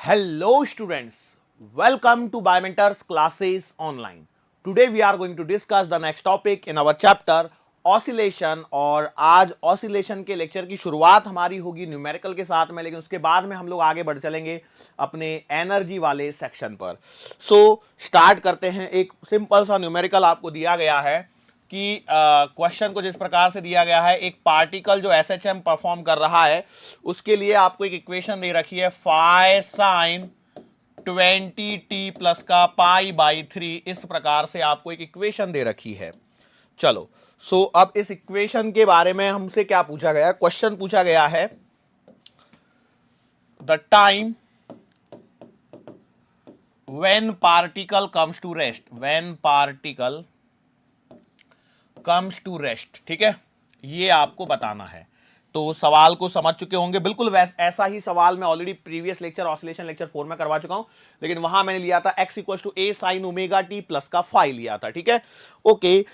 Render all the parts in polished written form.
Hello students, welcome to Biomentors classes online. Today we are going to discuss the next topic in our chapter oscillation. और आज oscillation के lecture की शुरुआत हमारी होगी numerical के साथ में, लेकिन उसके बाद में हम लोग आगे बढ़ चलेंगे अपने एनर्जी वाले सेक्शन पर। स्टार्ट करते हैं। एक सिंपल सा न्यूमेरिकल आपको दिया गया है कि क्वेश्चन को जिस प्रकार से दिया गया है, एक पार्टिकल जो एसएचएम परफॉर्म कर रहा है उसके लिए आपको एक इक्वेशन दे रखी है फाई साइन 20t प्लस का पाई बाई 3। इस प्रकार से आपको एक इक्वेशन दे रखी है। चलो अब इस इक्वेशन के बारे में हमसे क्या पूछा गया, क्वेश्चन पूछा गया है the time when particle comes to rest, when particle comes to rest. ठीक है, ये आपको बताना है। तो सवाल को समझ चुके होंगे, बिल्कुल ऐसा ही सवाल मैं already previous lecture oscillation lecture 4 में करवा चुका हूं, लेकिन वहां मैंने लिया था x equal to a sine omega t plus का फाई लिया था। ठीक है, ओके।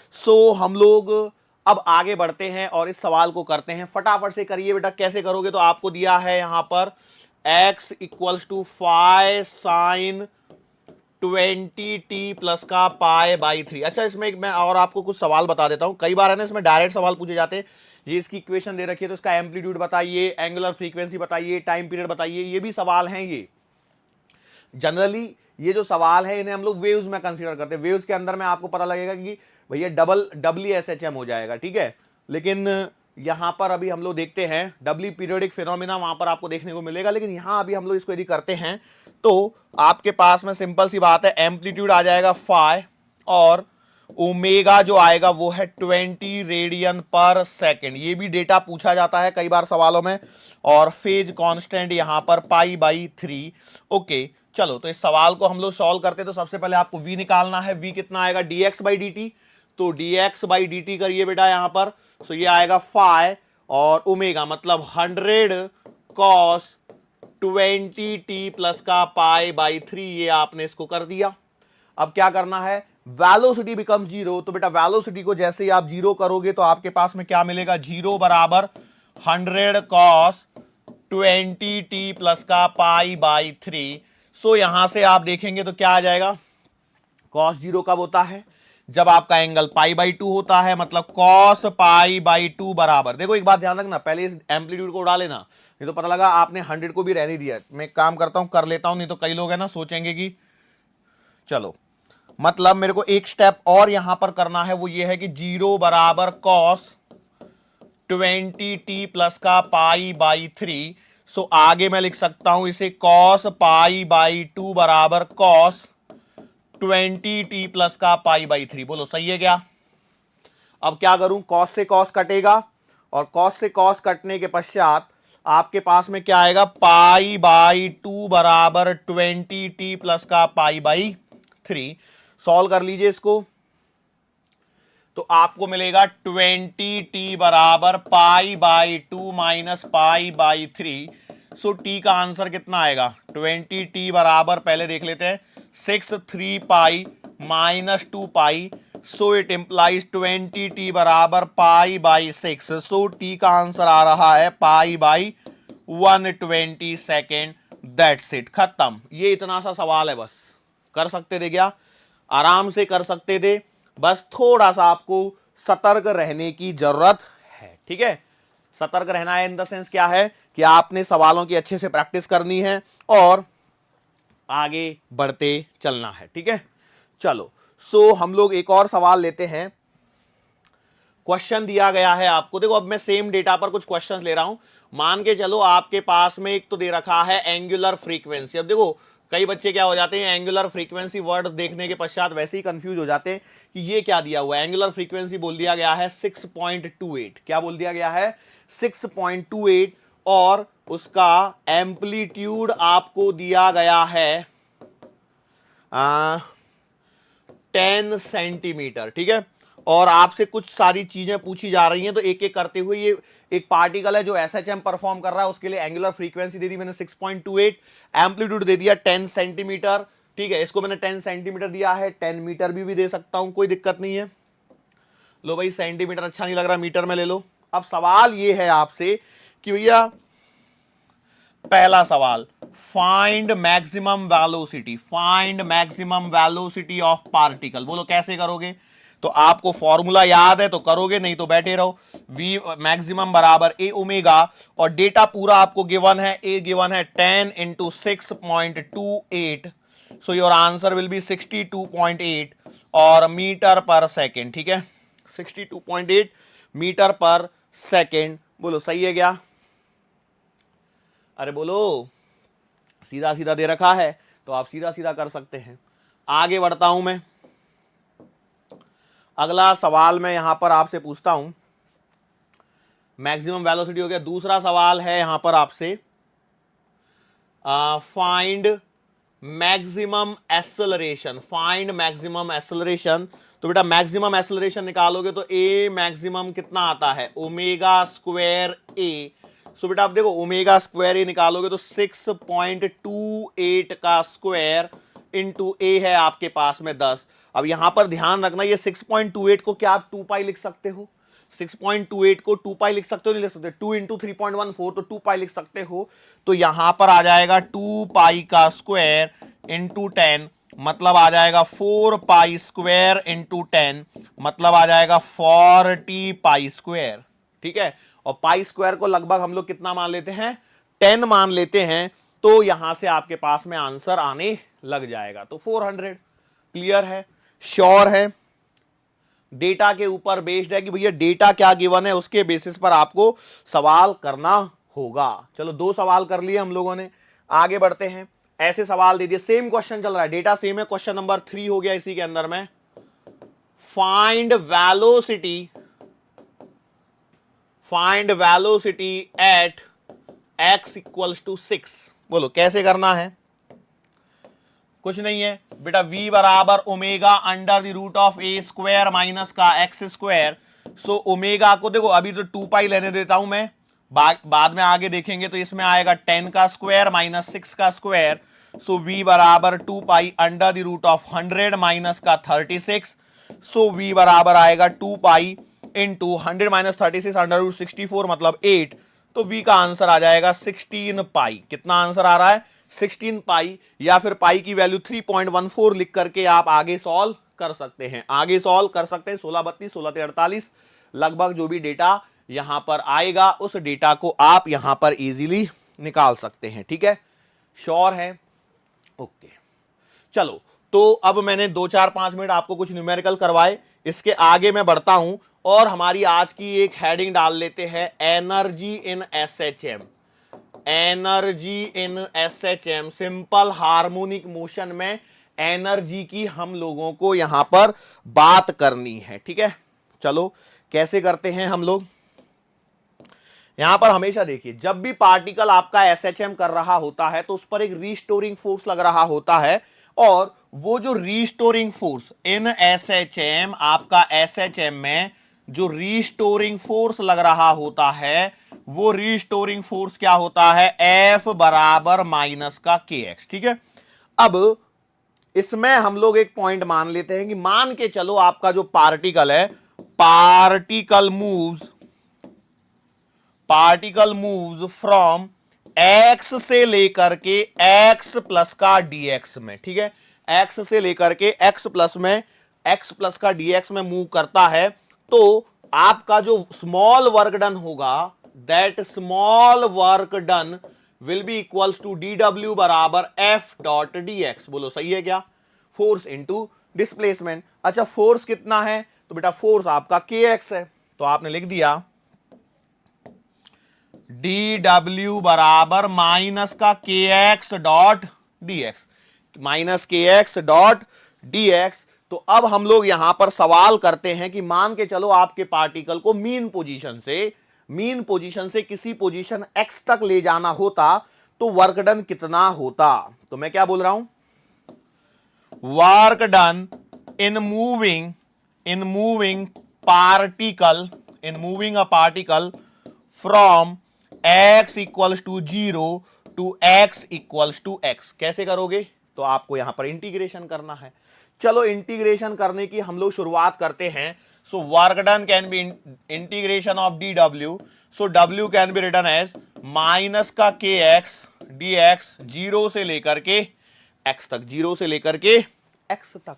हम लोग अब आगे बढ़ते हैं और इस सवाल को करते हैं। फटाफट से करिए बेटा। कैसे करोगे, तो आपको दिया है यहां पर x equals to phi sine 20t plus का पाई बाई 3। अच्छा, इसमें मैं और आपको कुछ सवाल बता देता हूं। कई बार है ना इसमें डायरेक्ट सवाल पूछे जाते हैं, ये इसकी इक्वेशन दे रखी है तो इसका एम्पलीट्यूड बताइए, एंगुलर फ्रीक्वेंसी बताइए, टाइम पीरियड बताइए। ये भी सवाल हैं। ये जनरली ये जो सवाल है इन्हें हम लोग वेव्स में कंसीडर करते हैं। वेव्स के अंदर में आपको पता लगेगा कि भैया डबल एसएचएम हो जाएगा। ठीक है, लेकिन यहां पर अभी हम लोग देखते हैं डबली पीरियोडिक फिनोमिना वहां पर आपको देखने को मिलेगा, लेकिन यहां अभी हम लोग इसको यदि करते हैं तो आपके पास में सिंपल सी बात है, एम्पलीट्यूड आ जाएगा फाई और ओमेगा जो आएगा वो है 20 रेडियन पर सेकेंड। ये भी डेटा पूछा जाता है कई बार सवालों में। और फेज कांस्टेंट यहां पर पाई बाई 3। ओके, चलो तो इस सवाल को हम लोग सॉल्व करते हैं। तो सबसे पहले आपको v निकालना है। v कितना आएगा, dx बाई dt। तो dx बाई dt करिए बेटा यहां पर। तो ये आएगा फाई और ओमेगा मतलब 100 cos 20t प्लस का पाई बाई 3। ये आपने इसको कर दिया। अब क्या करना है, वेलोसिटी बिकम जीरो। तो बेटा वेलोसिटी को जैसे ही आप जीरो करोगे तो आपके पास में क्या मिलेगा, जीरो बराबर 100 cos 20t प्लस का पाई बाई 3। यहां से आप देखेंगे तो क्या आ जाएगा, cos जीरो कब होता है, जब आपका एंगल पाई बाई 2 होता है, मतलब cos पाई बाई 2 बराबर। देखो एक बात ध्यान रखना, पहले इस एम्पलीट्यूड को उड़ा लेना, नहीं तो पता लगा आपने 100 को भी रहने दिया। मैं एक काम करता हूं, कर लेता हूं, नहीं तो कई लोग है ना सोचेंगे कि चलो, मतलब मेरे को एक स्टेप और यहां पर करना है। वो ये है कि जीरो बराबर cos 20t प्लस का पाई बाई 3। आगे मैं लिख सकता हूं इसे cos पाई बाई 2 बराबर cos 20t प्लस का पाई बाई 3। बोलो सही है क्या। अब क्या करूं, cos से cos कटेगा और cos से cos कटने के पश्चात आपके पास में क्या आएगा, पाई बाई 2 बराबर 20t प्लस का पाई बाई 3। सॉल्व कर लीजिए इसको, तो आपको मिलेगा 20t बराबर pi by 2 minus pi by 3। T का आंसर कितना आएगा, 20t बराबर पहले देख लेते हैं 6 pi minus 2 pi. It implies 20t बराबर पाई बाई 6। टी का आंसर आ रहा है pi by 120 second. That's it, खत्म। ये इतना सा सवाल है, बस कर सकते थे क्या, आराम से कर सकते थे। बस थोड़ा सा आपको सतर्क रहने की जरूरत है। ठीक है, सतर्क रहना है इन द सेंस क्या है कि आपने सवालों की अच्छे से प्रैक्टिस करनी है और आगे बढ़ते चलना है। ठीक है, चलो हम लोग एक और सवाल लेते हैं। क्वेश्चन दिया गया है आपको, देखो अब मैं सेम डेटा पर कुछ क्वेश्चंस ले रहा हूं। मान के चलो आपके पास में एक तो दे रखा है एंगुलर फ्रीक्वेंसी। अब देखो कई बच्चे क्या हो जाते हैं, एंगुलर फ्रीक्वेंसी वर्ड देखने के पश्चात वैसे ही कंफ्यूज हो जाते हैं कि ये क्या दिया हुआ है। एंगुलर फ्रीक्वेंसी बोल दिया गया है 6.28। क्या बोल दिया गया है, 6.28। और उसका एम्पलीट्यूड आपको दिया गया है 10 सेंटीमीटर। ठीक है, और आपसे कुछ सारी चीजें पूछी जा रही हैं, तो एक एक करते हुए। ये एक पार्टिकल है जो एसएचएम परफॉर्म कर रहा है, उसके लिए एंगुलर फ्रीक्वेंसी दे दी मैंने 6.28, एम्पलीट्यूड दे दिया 10 सेंटीमीटर। ठीक है, इसको मैंने 10 सेंटीमीटर दिया है, 10 मीटर भी दे सकता हूं, कोई दिक्कत नहीं है। लो भाई, सेंटीमीटर अच्छा नहीं लग रहा, मीटर में ले लो। अब सवाल ये है आपसे कि भैया पहला सवाल, find maximum velocity, find maximum velocity of particle. बोलो कैसे करोगे? तो आपको फॉर्मूला याद है तो करोगे, नहीं तो बैठे रहो। वी मैक्सिमम बराबर ए ओमेगा, और डेटा पूरा आपको गिवन है, ए गिवन है 10 into 6.28, so your answer will be 62.8 और मीटर पर सेकेंड। ठीक है, 62.8 मीटर पर सेकेंड। बोलो सही है क्या? अरे बोलो, सीधा सीधा दे रखा है तो आप सीधा सीधा कर सकते हैं। आगे बढ़ता हूं मैं, अगला सवाल मैं यहां पर आपसे पूछता हूं। मैक्सिमम वेलोसिटी हो गया। दूसरा सवाल है यहां पर आपसे, find maximum acceleration, find maximum acceleration. तो बेटा मैक्सिमम एक्सेलरेशन निकालोगे तो ए मैक्सिमम कितना आता है, ओमेगा स्क्वायर ए। सो बेटा आप देखो, ओमेगा स्क्वायर ए निकालोगे तो 6.28 का स्क्वायर इंटू ए है आपके पास में 10। अब यहां पर ध्यान रखना, ये 6.28 को क्या आप 2 पाई लिख सकते हो? 6.28 को 2 पाई लिख सकते हो, नहीं लिख सकते? 2 इंटू 3.14 तो 2 पाई लिख सकते हो। तो यहां पर आ जाएगा 2 पाई का स्क्वायर इंटू 10, मतलब आ जाएगा 4 पाई स्क्वायर इंटू 10, मतलब आ जाएगा 40 पाई स्क्वायर। ठीक है, और पाई स्क्वायर को लगभग हम लोग कितना मान लेते हैं, 10 मान लेते हैं। तो यहां से आपके पास में आंसर आने लग जाएगा। तो 400। क्लियर है, श्योर है? डेटा के ऊपर बेस्ड है कि भैया डेटा क्या गिवन है, उसके बेसिस पर आपको सवाल करना होगा। चलो 2 सवाल कर लिए हम लोगों ने, आगे बढ़ते हैं। ऐसे सवाल दे दिए, सेम क्वेश्चन चल रहा है, डेटा सेम है। क्वेश्चन नंबर 3 हो गया इसी के अंदर में, find velocity, find velocity at x equals to 6। बोलो कैसे करना है? कुछ नहीं है बेटा, v बराबर omega under the root of a square minus का एक्स स्क्वायर। सो ओमेगा को देखो, अभी तो 2 पाई लेने देता हूं मैं, बाद में आगे देखेंगे तो इसमें आएगा 10 का स्क्वायर माइनस 6 का स्क्वायर। सो v बराबर 2 pi under the root of 100 minus का 36। सो v बराबर आएगा 2 pi into 100 minus 36 under root 64 मतलब 8। तो v का आंसर आ जाएगा 16 पाई। कितना आंसर आ रहा है? 16 पाई, या फिर पाई की वैल्यू 3.14 लिख करके आप आगे सॉल्व कर सकते हैं, आगे सॉल्व कर सकते हैं। 16 32 16 48 लगभग जो भी डेटा यहां पर आएगा उस डेटा को आप यहां पर इजीली निकाल सकते हैं। ठीक है, श्योर है? ओके, चलो तो अब मैंने 2-4-5 मिनट आपको कुछ न्यूमेरिकल करवाए, इसके आगे मैं बढ़ता हूं और हमारी आज की एक हेडिंग डाल लेते हैं, energy in SHM. Energy in SHM, simple harmonic motion में एनर्जी की हम लोगों को यहां पर बात करनी है। ठीक है, चलो कैसे करते हैं हम लोग। यहां पर हमेशा देखिए, जब भी पार्टिकल आपका एसएचएम कर रहा होता है तो उस पर एक रीस्टोरिंग फोर्स लग रहा होता है, और वो जो रीस्टोरिंग फोर्स इन एसएचएम, आपका एसएचएम में जो रीस्टोरिंग फोर्स लग रहा होता है, वो रीस्टोरिंग फोर्स क्या होता है, F बराबर माइनस का kx। ठीक है, अब इसमें हम लोग एक पॉइंट मान लेते हैं कि मान के चलो आपका जो पार्टिकल है, पार्टिकल मूव्स फ्रॉम x से लेकर के x प्लस का dx में। ठीक है, x से लेकर के x प्लस में, x प्लस का dx में मूव करता है, तो आपका जो स्मॉल वर्क डन होगा, that small work done will be equals to dw बराबर f डॉट dx। बोलो सही है क्या? Force into displacement. अच्छा फोर्स कितना है? तो बेटा फोर्स आपका kx है, तो आपने लिख दिया dw बराबर माइनस का kx dot dx, minus kx dot dx। तो अब हम लोग यहां पर सवाल करते हैं कि मान के चलो आपके पार्टिकल को मीन पोजीशन से किसी पोजीशन x तक ले जाना होता, तो वर्क डन कितना होता? तो मैं क्या बोल रहा हूं, work done in moving particle from x equals to 0 to x equals to x। कैसे करोगे? तो आपको यहां पर इंटीग्रेशन करना है। चलो इंटीग्रेशन करने की हम लोग शुरुआत करते हैं। So work done can be integration of dw, so w can be written as minus का kx dx 0 से लेकर के x तक, 0 से लेकर के x तक।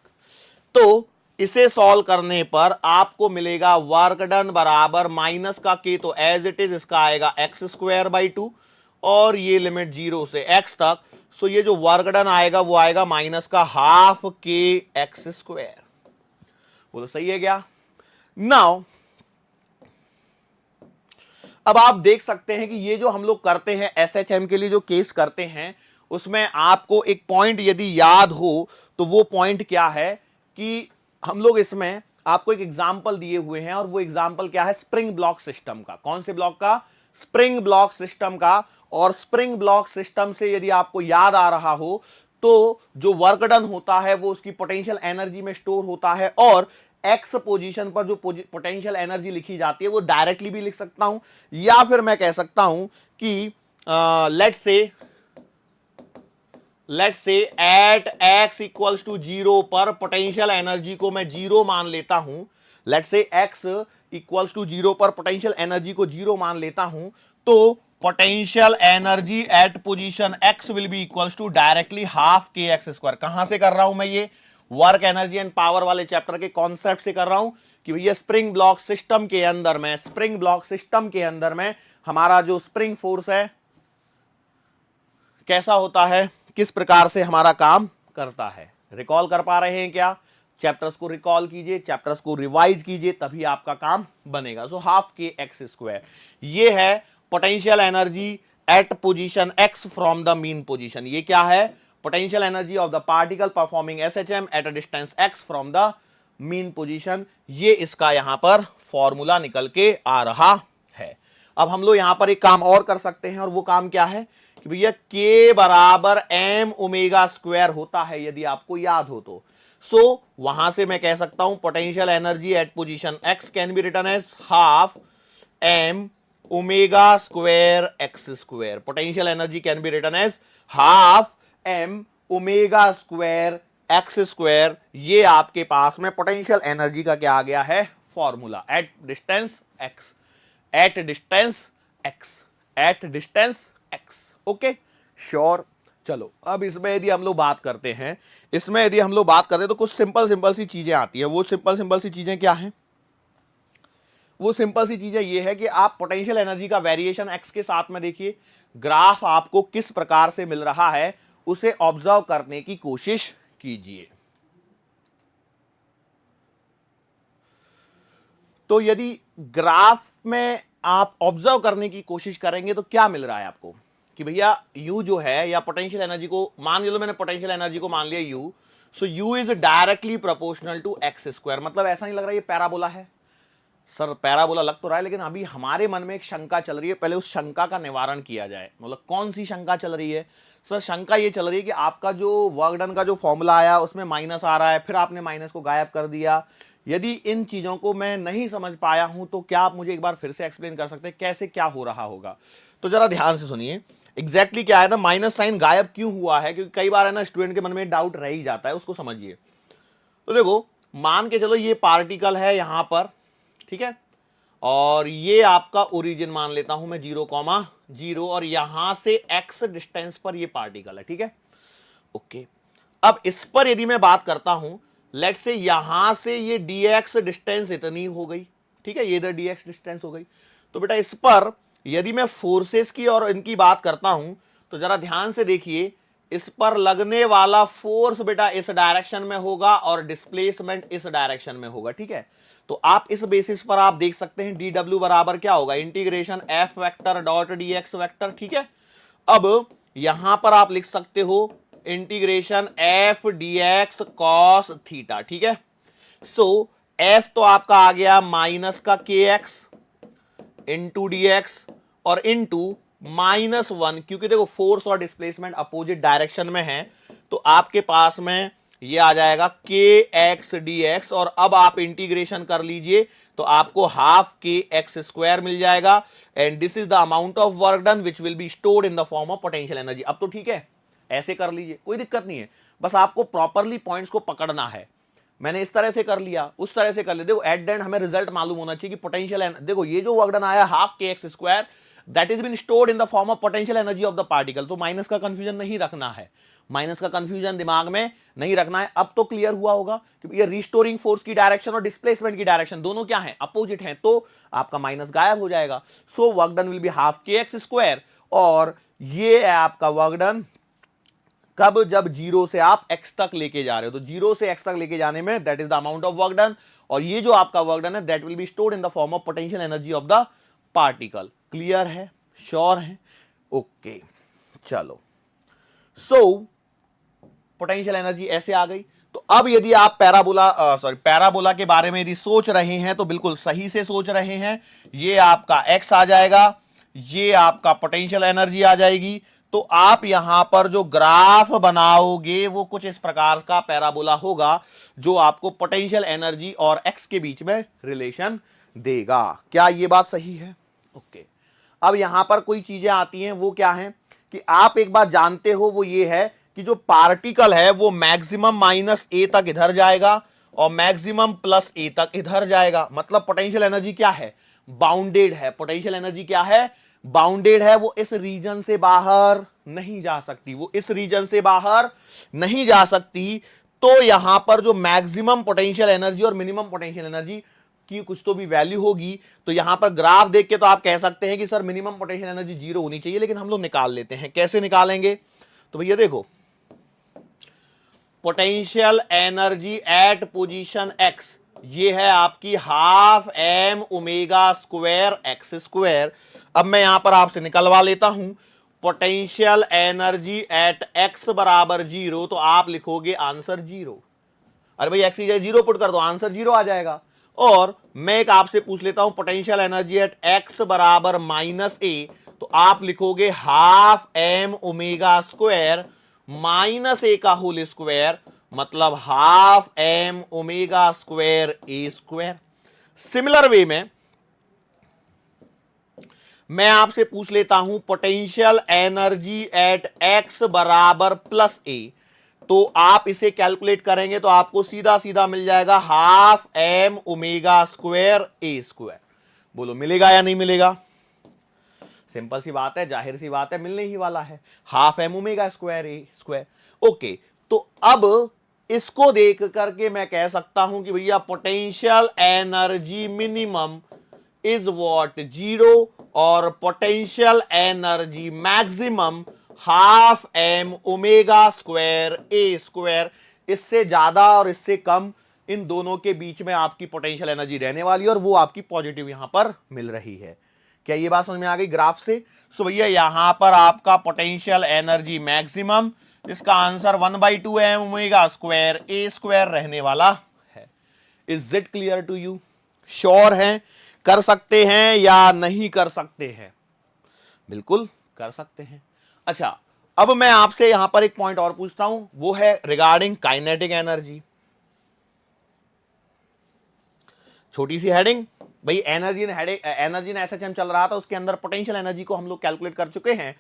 तो इसे सॉल्व करने पर आपको मिलेगा वर्क डन बराबर माइनस का k, तो एज इट इज इसका आएगा एक्स स्क्वायर बाई 2 और ये लिमिट 0 से x तक। सो ये जो वर्क डन आएगा वो आएगा माइनस का हाफ के एक्स स्क्वायर। वो तो सही है क्या? नाउ अब आप देख सकते हैं कि ये जो हम लोग करते हैं एसएचएम के लिए जो केस करते हैं उसमें आपको एक पॉइंट यदि याद हो तो वो पॉइंट क्या है कि हम लोग इसमें आपको एक एग्जांपल दिए हुए हैं और वो एग्जांपल क्या है? स्प्रिंग ब्लॉक सिस्टम का। कौन से ब्लॉक का? स्प्रिंग ब्लॉक सिस्टम का। और स्प्रिंग ब्लॉक सिस्टम से यदि आपको याद आ रहा हो तो जो वर्क डन होता है वो उसकी पोटेंशियल एनर्जी में स्टोर होता है और एक्स पोजीशन पर जो पोटेंशियल एनर्जी लिखी जाती है वो डायरेक्टली भी लिख सकता हूं या फिर मैं कह सकता हूं कि let's say eight x equals to 0 पर पोटेंशियल एनर्जी को मैं 0 मान लेता हूं। Let's say x equals to 0 पर पोटेंशियल एनर्जी को 0 मान लेता हूं तो potential energy at position x will be equals to directly half के एक्स स्क्वायर। कहां से कर रहा हूं मैं? ये वर्क एनर्जी एंड पावर वाले चैप्टर के कॉन्सेप्ट से कर रहा हूं कि भैया स्प्रिंग ब्लॉक सिस्टम के अंदर में, स्प्रिंग ब्लॉक सिस्टम के अंदर में हमारा जो स्प्रिंग फोर्स है कैसा होता है, किस प्रकार से हमारा काम करता है। रिकॉल कर पा रहे हैं क्या? चैप्टर्स को रिकॉल कीजिए, चैप्टर्स को रिवाइज कीजिए, तभी आपका काम बनेगा। सो हाफ के एक्स स्क्वायर ये है potential energy at position x from the mean position. ये क्या है? Potential energy of the particle performing SHM at a distance x from the mean position. ये इसका यहां पर फॉर्मूला निकल के आ रहा है। अब हम लोग यहां पर एक काम और कर सकते हैं और वो काम क्या है कि भैया k बराबर m ओमेगा स्क्वायर होता है, यदि आपको याद हो तो। सो वहां से मैं कह सकता हूं potential energy at position x can be written as half m omega square x square. Potential energy can be written as half m omega square x square. ये आपके पास में पोटेंशियल एनर्जी का क्या आ गया है? Formula at distance x, at distance x, at distance x। Okay, sure. चलो अब इसमें यदि हम लोग बात करते हैं, इसमें यदि हम लोग बात करते हैं तो कुछ सिंपल सी चीजें आती है। वो सिंपल सी चीजें क्या हैं? वो सिंपल सी चीज है ये है कि आप पोटेंशियल एनर्जी का वेरिएशन एक्स के साथ में देखिए, ग्राफ आपको किस प्रकार से मिल रहा है उसे ऑब्जर्व करने की कोशिश कीजिए। तो यदि ग्राफ में आप ऑब्जर्व करने की कोशिश करेंगे तो क्या मिल रहा है आपको कि भैया u जो है या पोटेंशियल एनर्जी को मान लो, मैंने पोटेंशियल एनर्जी को मान लिया u, so u is directly proportional to x square. मतलब ऐसा नहीं लग रहा ये पैराबोला है? सर पैराबोला लग तो रहा है, लेकिन अभी हमारे मन में एक शंका चल रही है, पहले उस शंका का निवारण किया जाए। मतलब कौन सी शंका चल रही है? सर शंका ये चल रही है कि आपका जो वर्क डन का जो फॉर्मूला आया उसमें माइनस आ रहा है, फिर आपने माइनस को गायब कर दिया। यदि इन चीजों को मैं नहीं समझ पाया हूं तो क्या आप मुझे एक बार फिर से एक्सप्लेन कर सकते हैं कैसे क्या हो रहा होगा? तो जरा ध्यान से सुनिए एग्जैक्टली क्या है ना, माइनस साइन गायब क्यों हुआ है, क्योंकि कई बार है ना स्टूडेंट के मन में डाउट रह ही जाता है, उसको समझिए। तो देखो मान के चलो ये पार्टिकल है यहां पर, ठीक है, और ये आपका ओरिजिन मान लेता हूं मैं 0,0 और यहां से x डिस्टेंस पर ये पार्टिकल है, ठीक है, ओके। अब इस पर यदि मैं बात करता हूं, लेट्स से यहां से ये dx डिस्टेंस इतनी हो गई, ठीक है, ये इधर dx डिस्टेंस हो गई। तो बेटा इस पर यदि मैं फोर्सेस की और इनकी बात करता हूं तो जरा ध्यान से देखिए, इस पर लगने वाला फोर्स बेटा इस डायरेक्शन में होगा और डिस्प्लेसमेंट इस डायरेक्शन में होगा, ठीक है। तो आप इस बेसिस पर आप देख सकते हैं dw बराबर क्या होगा, integration f vector dot dx vector, ठीक है। अब यहां पर आप लिख सकते हो integration f dx cos theta, ठीक है। सो f तो आपका आ गया माइनस का kx इंटू dx और इंटू -1, क्योंकि देखो फोर्स और डिस्प्लेसमेंट अपोजिट डायरेक्शन में है तो आपके पास में ये आ जाएगा kx dx और अब आप इंटीग्रेशन कर लीजिए तो आपको हाफ के एक्स स्क्वायर मिल जाएगा and this is the amount of work done which will be stored in the form of potential energy. अब तो ठीक है, ऐसे कर लीजिए, कोई दिक्कत नहीं है, बस आपको प्रॉपरली पॉइंट्स को पकड़ना है। मैंने इस तरह से कर लिया, उस तरह से कर लिया, देखो एट द एंड हमें रिजल्ट मालूम होना चाहिए कि पोटेंशियल, देखो ये जो वर्क डन आया हाफ के x square, that is been stored in the form of potential energy of the particle. तो माइनस का कंफ्यूजन नहीं रखना है, माइनस का कंफ्यूजन दिमाग में नहीं रखना है। अब तो क्लियर हुआ होगा कि ये रिस्टोरिंग फोर्स की डायरेक्शन और डिस्प्लेसमेंट की डायरेक्शन दोनों क्या है, अपोजिट हैं, तो आपका माइनस गायब हो जाएगा। सो work done will be half के एक्स स्क्वायर, और ये है आपका वर्क डन कब, जब जीरो से आप एक्स तक लेके जा रहे हो। तो जीरो से एक्स तक लेके जाने में that is the amount of work done, और ये जो आपका वर्क डन है that will be stored in the form of potential energy of the particle. Clear है, श्योर है, ओके चलो। सो पोटेंशियल एनर्जी ऐसे आ गई। तो अब यदि आप पैराबोला के बारे में यदि सोच रहे हैं तो बिल्कुल सही से सोच रहे हैं। ये आपका एक्स आ जाएगा, ये आपका पोटेंशियल एनर्जी आ जाएगी। तो आप यहां पर जो ग्राफ बनाओगे वो कुछ इस प्रकार का पैराबोला होगा, जो आपको पोटेंशियल एनर्जी और एक्स के बीच में रिलेशन देगा। क्या ये बात सही है? ओके। अब यहां पर कोई चीजें आती हैं, वो क्या है कि आप एक बात जानते हो, वो ये है कि जो पार्टिकल है वो मैक्सिमम माइनस ए तक इधर जाएगा और मैक्सिमम प्लस ए तक इधर जाएगा। मतलब पोटेंशियल एनर्जी क्या है, बाउंडेड है। पोटेंशियल एनर्जी क्या है, बाउंडेड है। वो इस रीजन से बाहर नहीं जा सकती, वो इस रीजन से बाहर नहीं जा सकती। तो यहां पर जो मैक्सिमम पोटेंशियल एनर्जी और मिनिमम पोटेंशियल एनर्जी की कुछ तो भी वैल्यू होगी। तो यहां पर ग्राफ देख के तो आप कह सकते हैं कि sir minimum potential energy zero होनी चाहिए, लेकिन हम लोग निकाल लेते हैं। कैसे निकालेंगे? तो भैया देखो, potential energy at position x, ये है आपकी half M omega square x square. अब मैं यहां पर आपसे निकलवा लेता हूं पोटेंशियल एनर्जी एट एक्स बराबर जीरो, तो आप लिखोगे आंसर जीरो। अरे भाई एक्स की जगह जीरो पुट कर दो, आंसर जीरो आ जाएगा। और मैं एक आपसे पूछ लेता हूं पोटेंशियल एनर्जी एट एक्स बराबर माइनस ए, तो आप लिखोगे half M omega square minus a का होल स्क्वायर, मतलब हाफ एम ओमेगा स्क्वायर ए स्क्वायर। सिमिलर वे में मैं आपसे पूछ लेता हूं पोटेंशियल एनर्जी एट एक्स बराबर प्लस ए, तो आप इसे कैलकुलेट करेंगे तो आपको सीधा सीधा मिल जाएगा हाफ एम ओमेगा स्क्वायर ए स्क्वायर। बोलो मिलेगा या नहीं मिलेगा? सिंपल सी बात है, जाहिर सी बात है, मिलने ही वाला है, हाफ एम ओमेगा स्क्वायर ए स्क्वायर। ओके, तो अब इसको देख करके मैं कह सकता हूं कि भैया potential energy minimum is what, zero, और potential energy maximum half M omega square ए स्क्वायर। इससे ज्यादा और इससे कम इन दोनों के बीच में आपकी पोटेंशियल एनर्जी रहने वाली है, और वो आपकी पॉजिटिव यहां पर मिल रही है। क्या ये बात समझ में आ गई ग्राफ से? सो भैया यहां पर आपका पोटेंशियल एनर्जी मैक्सिमम, इसका आंसर 1/2 एम ओमेगा स्क्वायर ए स्क्वायर रहने वाला है। Is it clear to you? Sure है? कर सकते हैं या नहीं कर सकते हैं? बिल्कुल कर सकते हैं। अच्छा, अब मैं आपसे यहां पर एक पॉइंट और पूछता हूं, वो है रिगार्डिंग काइनेटिक एनर्जी। छोटी सी हेडिंग, भाई एनर्जी ने एसएचएम चल रहा था, उसके अंदर पोटेंशियल एनर्जी को हम लोग कैलकुलेट कर चुके हैं।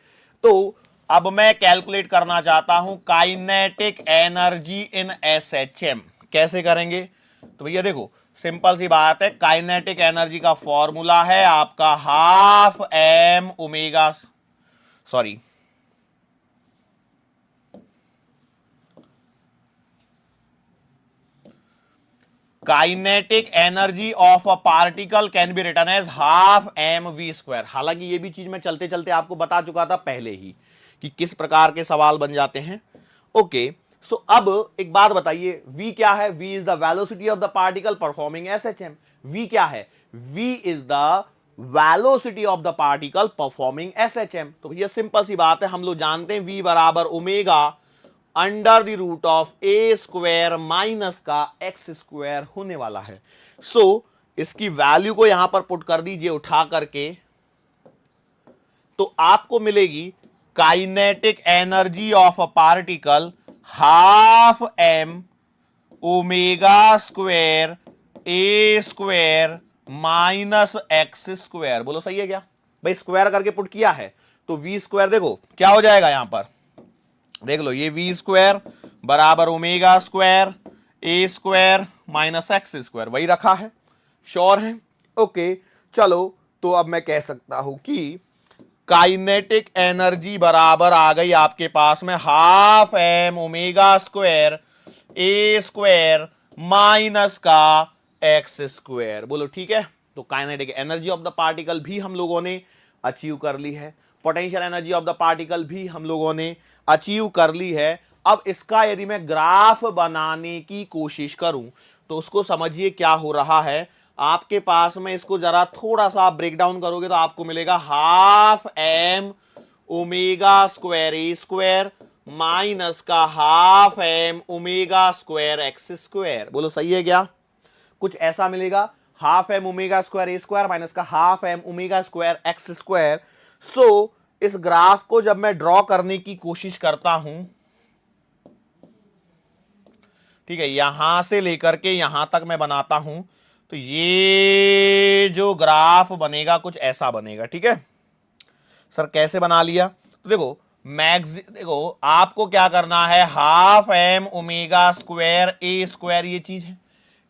तो अब मैं कैलकुलेट करना चाहता हूं काइनेटिक एनर्जी इन एसएचएम। कैसे करेंगे? तो भैया देखो, सिंपल सी बात है, काइनेटिक एनर्जी का फॉर्मूला है आपका half M omega, sorry kinetic energy of a particle can be written as half m v square. हालांकि ये भी चीज मैं चलते चलते आपको बता चुका था पहले ही कि किस प्रकार के सवाल बन जाते हैं। ओके, सो अब एक बात बताइए, v क्या है? v is the velocity of the particle performing SHM. v क्या है? v is the velocity of the particle performing SHM. तो भैया सिंपल सी बात है, हम लोग जानते हैं v बराबर omega under the root of a square minus का एक्स स्क्वायर होने वाला है। सो इसकी वैल्यू को यहां पर पुट कर दीजिए उठा करके, तो आपको मिलेगी kinetic energy of a particle half M omega square A square minus x square. बोलो सही है क्या भाई? स्क्वायर करके पुट किया है तो वी स्क्वायर देखो क्या हो जाएगा, यहां पर देख लो, ये वी स्क्वायर बराबर ओमेगा स्क्वायर ए स्क्वायर माइनस एक्स स्क्वायर, वही रखा है। श्योर है? ओके, चलो, तो अब मैं कह सकता हूं कि काइनेटिक एनर्जी बराबर आ गई आपके पास में हाफ एम ओमेगा स्क्वायर ए स्क्वायर माइनस का एक्स स्क्वायर। बोलो ठीक है। तो kinetic energy of the particle भी हम लोगों ने अचीव कर ली है, potential energy of the particle भी हम लोगों ने अचीव कर ली है। अब इसका यदि मैं ग्राफ बनाने की कोशिश करूं तो उसको समझिए क्या हो रहा है। आपके पास में इसको जरा थोड़ा सा ब्रेक डाउन करोगे तो आपको मिलेगा हाफ एम ओमेगा स्क्वायर ए स्क्वायर माइनस का half M omega square x square. बोलो सही है क्या? कुछ ऐसा मिलेगा, हाफ एम ओमेगा स्क्वायर ए स्क्वायर माइनस का half M omega square x square. So इस ग्राफ को जब मैं ड्रॉ करने की कोशिश करता हूं, ठीक है, यहां से लेकर के यहां तक मैं बनाता हूं, तो ये जो ग्राफ बनेगा कुछ ऐसा बनेगा। ठीक है सर, कैसे बना लिया? तो देखो देखो आपको क्या करना है, हाफ एम ओमेगा स्क्वायर ए स्क्वायर ये चीज है,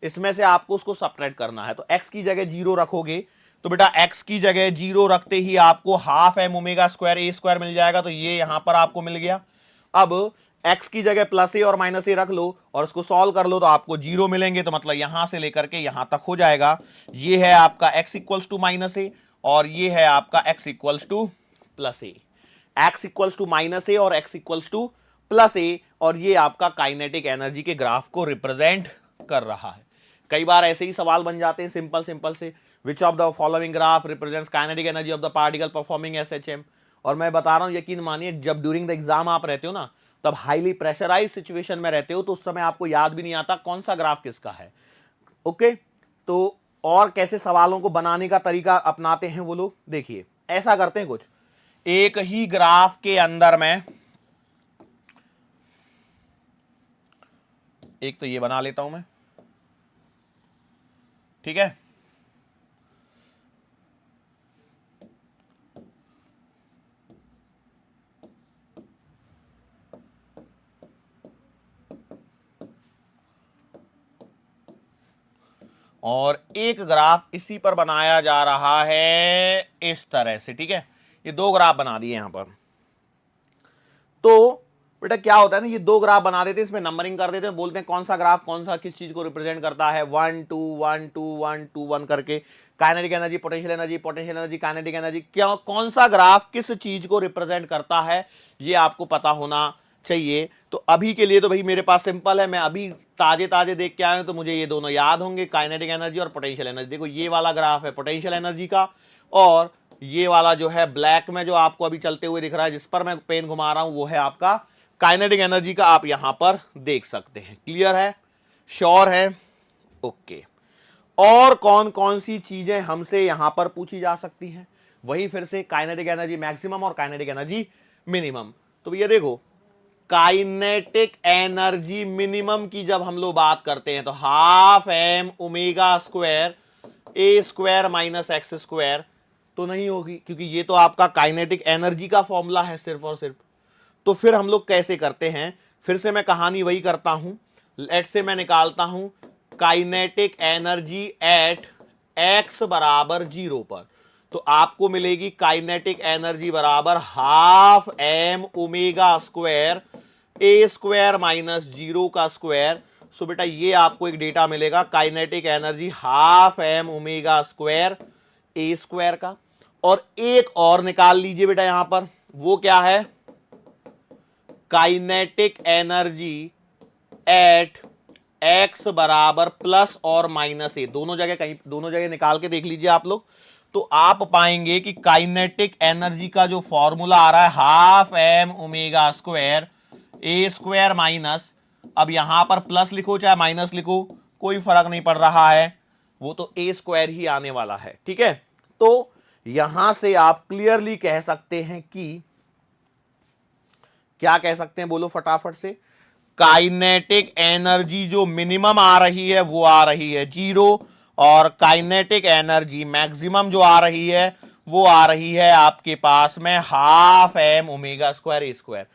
इसमें से आपको उसको सब्ट्रैक्ट करना है। तो x की जगह 0 रखोगे तो बेटा x की जगह 0 रखते ही आपको हाफ एम ओमेगा स्क्वायर ए स्क्वायर मिल जाएगा। तो ये यहां पर आपको मिल गया। अब x की जगह प्लस ए और माइनस ए रख लो और उसको सॉल्व कर लो तो आपको 0 मिलेंगे। तो मतलब यहां से लेकर के यहां तक हो जाएगा। ये है आपका x equals to minus a और ये है आपका x equals to plus a. x equals to minus a और x equals to plus a, और ये आपका काइनेटिक एनर्जी के ग्राफ को रिप्रेजेंट कर रहा है। कई बार ऐसे ही सवाल बन जाते हैं सिंपल सिंपल से, which of the following graph represents kinetic energy of the particle performing SHM. और मैं बता रहा हूं, यकीन मानिए, जब ड्यूरिंग द एग्जाम आप रहते हो ना, तब हाईली प्रेशराइज सिचुएशन में रहते हो, तो उस समय आपको याद भी नहीं आता कौन सा ग्राफ किसका है। ओके, तो और कैसे सवालों को बनाने का तरीका अपनाते हैं वो लोग, देखिए ऐसा करते हैं, कुछ एक ही ग्राफ के अंदर में एक तो ये बना लेता हूं मैं, ठीक है, और एक ग्राफ इसी पर बनाया जा रहा है इस तरह से। ठीक है, ये दो ग्राफ बना दिए यहां पर। तो बेटा क्या होता है ना, ये दो ग्राफ बना देते हैं, इसमें नंबरिंग कर देते हैं, बोलते हैं कौन सा ग्राफ कौन सा किस चीज को रिप्रेजेंट करता है, 1 2 1 2 1 2 1 करके। Kinetic energy, potential energy, kinetic energy, क्या कौन सा ग्राफ किस चीज को रिप्रेजेंट करता है, ये आपको पता होना चाहिए। तो अभी के लिए तो भाई मेरे पास सिंपल है, मैं अभी ताजे ताजे देख के आया हूं, तो मुझे ये दोनों याद होंगे, काइनेटिक एनर्जी और पोटेंशियल एनर्जी। देखो ये वाला ग्राफ है पोटेंशियल एनर्जी का, और ये वाला जो है ब्लैक में जो आपको अभी चलते हुए दिख रहा है, जिस पर मैं पेन घुमा रहा हूं, वो है आपका काइनेटिक एनर्जी का। आप यहां पर देख सकते हैं। क्लियर है? श्योर है? ओके। और कौन कौन सी चीजें हमसे यहां पर पूछी जा सकती हैं? वही फिर से काइनेटिक एनर्जी मैक्सिमम और काइनेटिक एनर्जी मिनिमम। तो ये देखो, काइनेटिक एनर्जी मिनिमम की जब हम लोग बात करते हैं तो हाफ एम ओमेगा स्क्वायर ए स्क्वायर माइनस एक्स स्क्वायर तो नहीं होगी, क्योंकि ये तो आपका काइनेटिक एनर्जी का फॉर्मूला है सिर्फ और सिर्फ। तो फिर हम लोग कैसे करते हैं? फिर से मैं कहानी वही करता हूं। लेट से मैं निकालता हूं काइनेटिक एनर्जी एट एक्स बराबर 0 पर, तो आपको मिलेगी काइनेटिक एनर्जी बराबर हाफ एम ओमेगा स्क्वायर ए स्क्वायर माइनस 0 का स्क्वायर। सो बेटा ये आपको एक डेटा मिलेगा, kinetic energy half M omega square ए स्क्वायर का। और एक और निकाल लीजिए बेटा यहां पर, वो क्या है, काइनेटिक एनर्जी एट एक्स बराबर प्लस और माइनस ए। दोनों जगह निकाल के देख लीजिए आप लोग, तो आप पाएंगे कि काइनेटिक एनर्जी का जो फॉर्मूला आ रहा है हाफ एम ओमेगा स्क्वायर ए स्क्वायर माइनस, अब यहां पर प्लस लिखो चाहे माइनस लिखो कोई फर्क नहीं पड़ रहा है, वो तो ए स्क्वायर ही आने वाला है। ठीक है, तो यहां से आप क्लियरली कह सकते हैं कि, क्या कह सकते हैं बोलो फटाफट से, काइनेटिक एनर्जी जो मिनिमम आ रही है वो आ रही है 0, और काइनेटिक एनर्जी मैक्सिमम जो आ रही है वो आ रही है आपके पास में हाफ एम ओमेगा स्क्वायर ए स्क्वायर।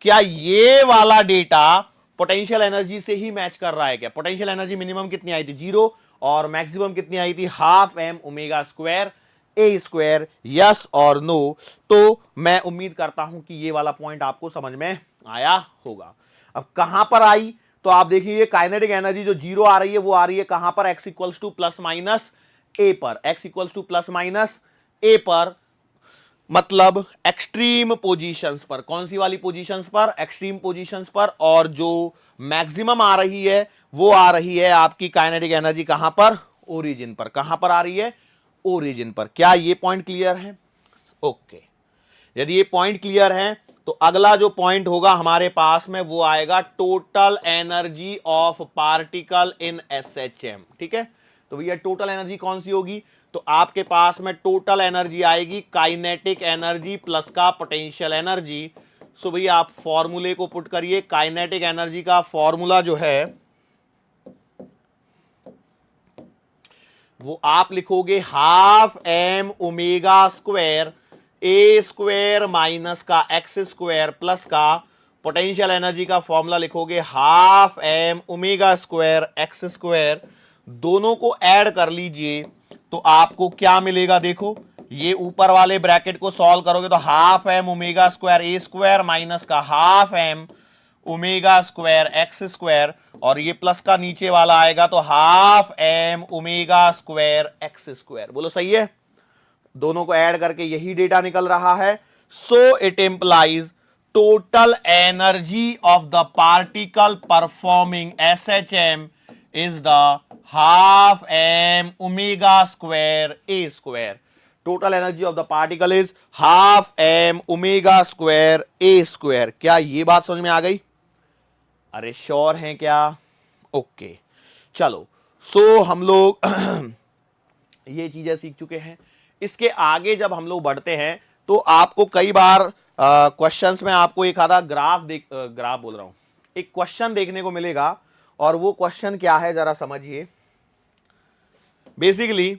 क्या ये वाला डेटा पोटेंशियल एनर्जी से ही मैच कर रहा है क्या? पोटेंशियल एनर्जी मिनिमम कितनी आई थी 0 और मैक्सिमम कितनी आई थी हाफ एम ओमेगा स्क्वायर ए स्क्वायर, यस और नो। तो मैं उम्मीद करता हूं कि ये वाला पॉइंट आपको समझ में आया होगा। अब कहां पर आई, तो आप देखिए काइनेटिक एनर्जी जो जीरो आ रही है वो आ रही है कहां पर, x equals to plus minus a पर, x equals to plus minus a पर, मतलब एक्सट्रीम पोजीशंस पर। कौन सी वाली पोजीशंस पर, एक्सट्रीम पोजीशंस पर। और जो मैक्सिमम आ रही है वो आ रही है आपकी काइनेटिक एनर्जी कहां पर, ओरिजिन पर। कहां पर आ रही है, ओरिजिन पर। क्या ये पॉइंट क्लियर है? ओके, यदि ये पॉइंट क्लियर है तो अगला जो पॉइंट होगा हमारे पास में वो आएगा total energy of particle in SHM. ठीक है, तो भैया टोटल एनर्जी कौन सी होगी, तो आपके पास में टोटल एनर्जी आएगी काइनेटिक एनर्जी प्लस का पोटेंशियल एनर्जी। सो भैया आप फॉर्मूले को पुट करिए। काइनेटिक एनर्जी का फॉर्मूला जो है वो आप लिखोगे हाफ एम ओमेगा स्क्वायर ए स्क्वायर माइनस का एक्स स्क्वायर प्लस का पोटेंशियल एनर्जी का फॉर्मूला लिखोगे half M omega square x square. दोनों को ऐड कर लीजिए तो आपको क्या मिलेगा, देखो ये ऊपर वाले ब्रैकेट को सॉल्व करोगे तो हाफ एम ओमेगा स्क्वायर ए स्क्वायर माइनस का half M omega square x square, और ये प्लस का नीचे वाला आएगा तो half M omega square x square. बोलो सही है, दोनों को ऐड करके यही डेटा निकल रहा है। So it implies total energy of the particle performing SHM is the half M omega square A square. Total energy of the particle is half M omega square A square. क्या ये बात समझ में आ गई? अरे श्योर हैं क्या? Okay चलो, सो हम लोग ये चीजें सीख चुके हैं। इसके आगे जब हम लोग बढ़ते हैं तो आपको कई बार क्वेश्चंस में आपको एक आधा ग्राफ बोल रहा हूं, एक क्वेश्चन देखने को मिलेगा। और वो क्वेश्चन क्या है जरा समझिए। बेसिकली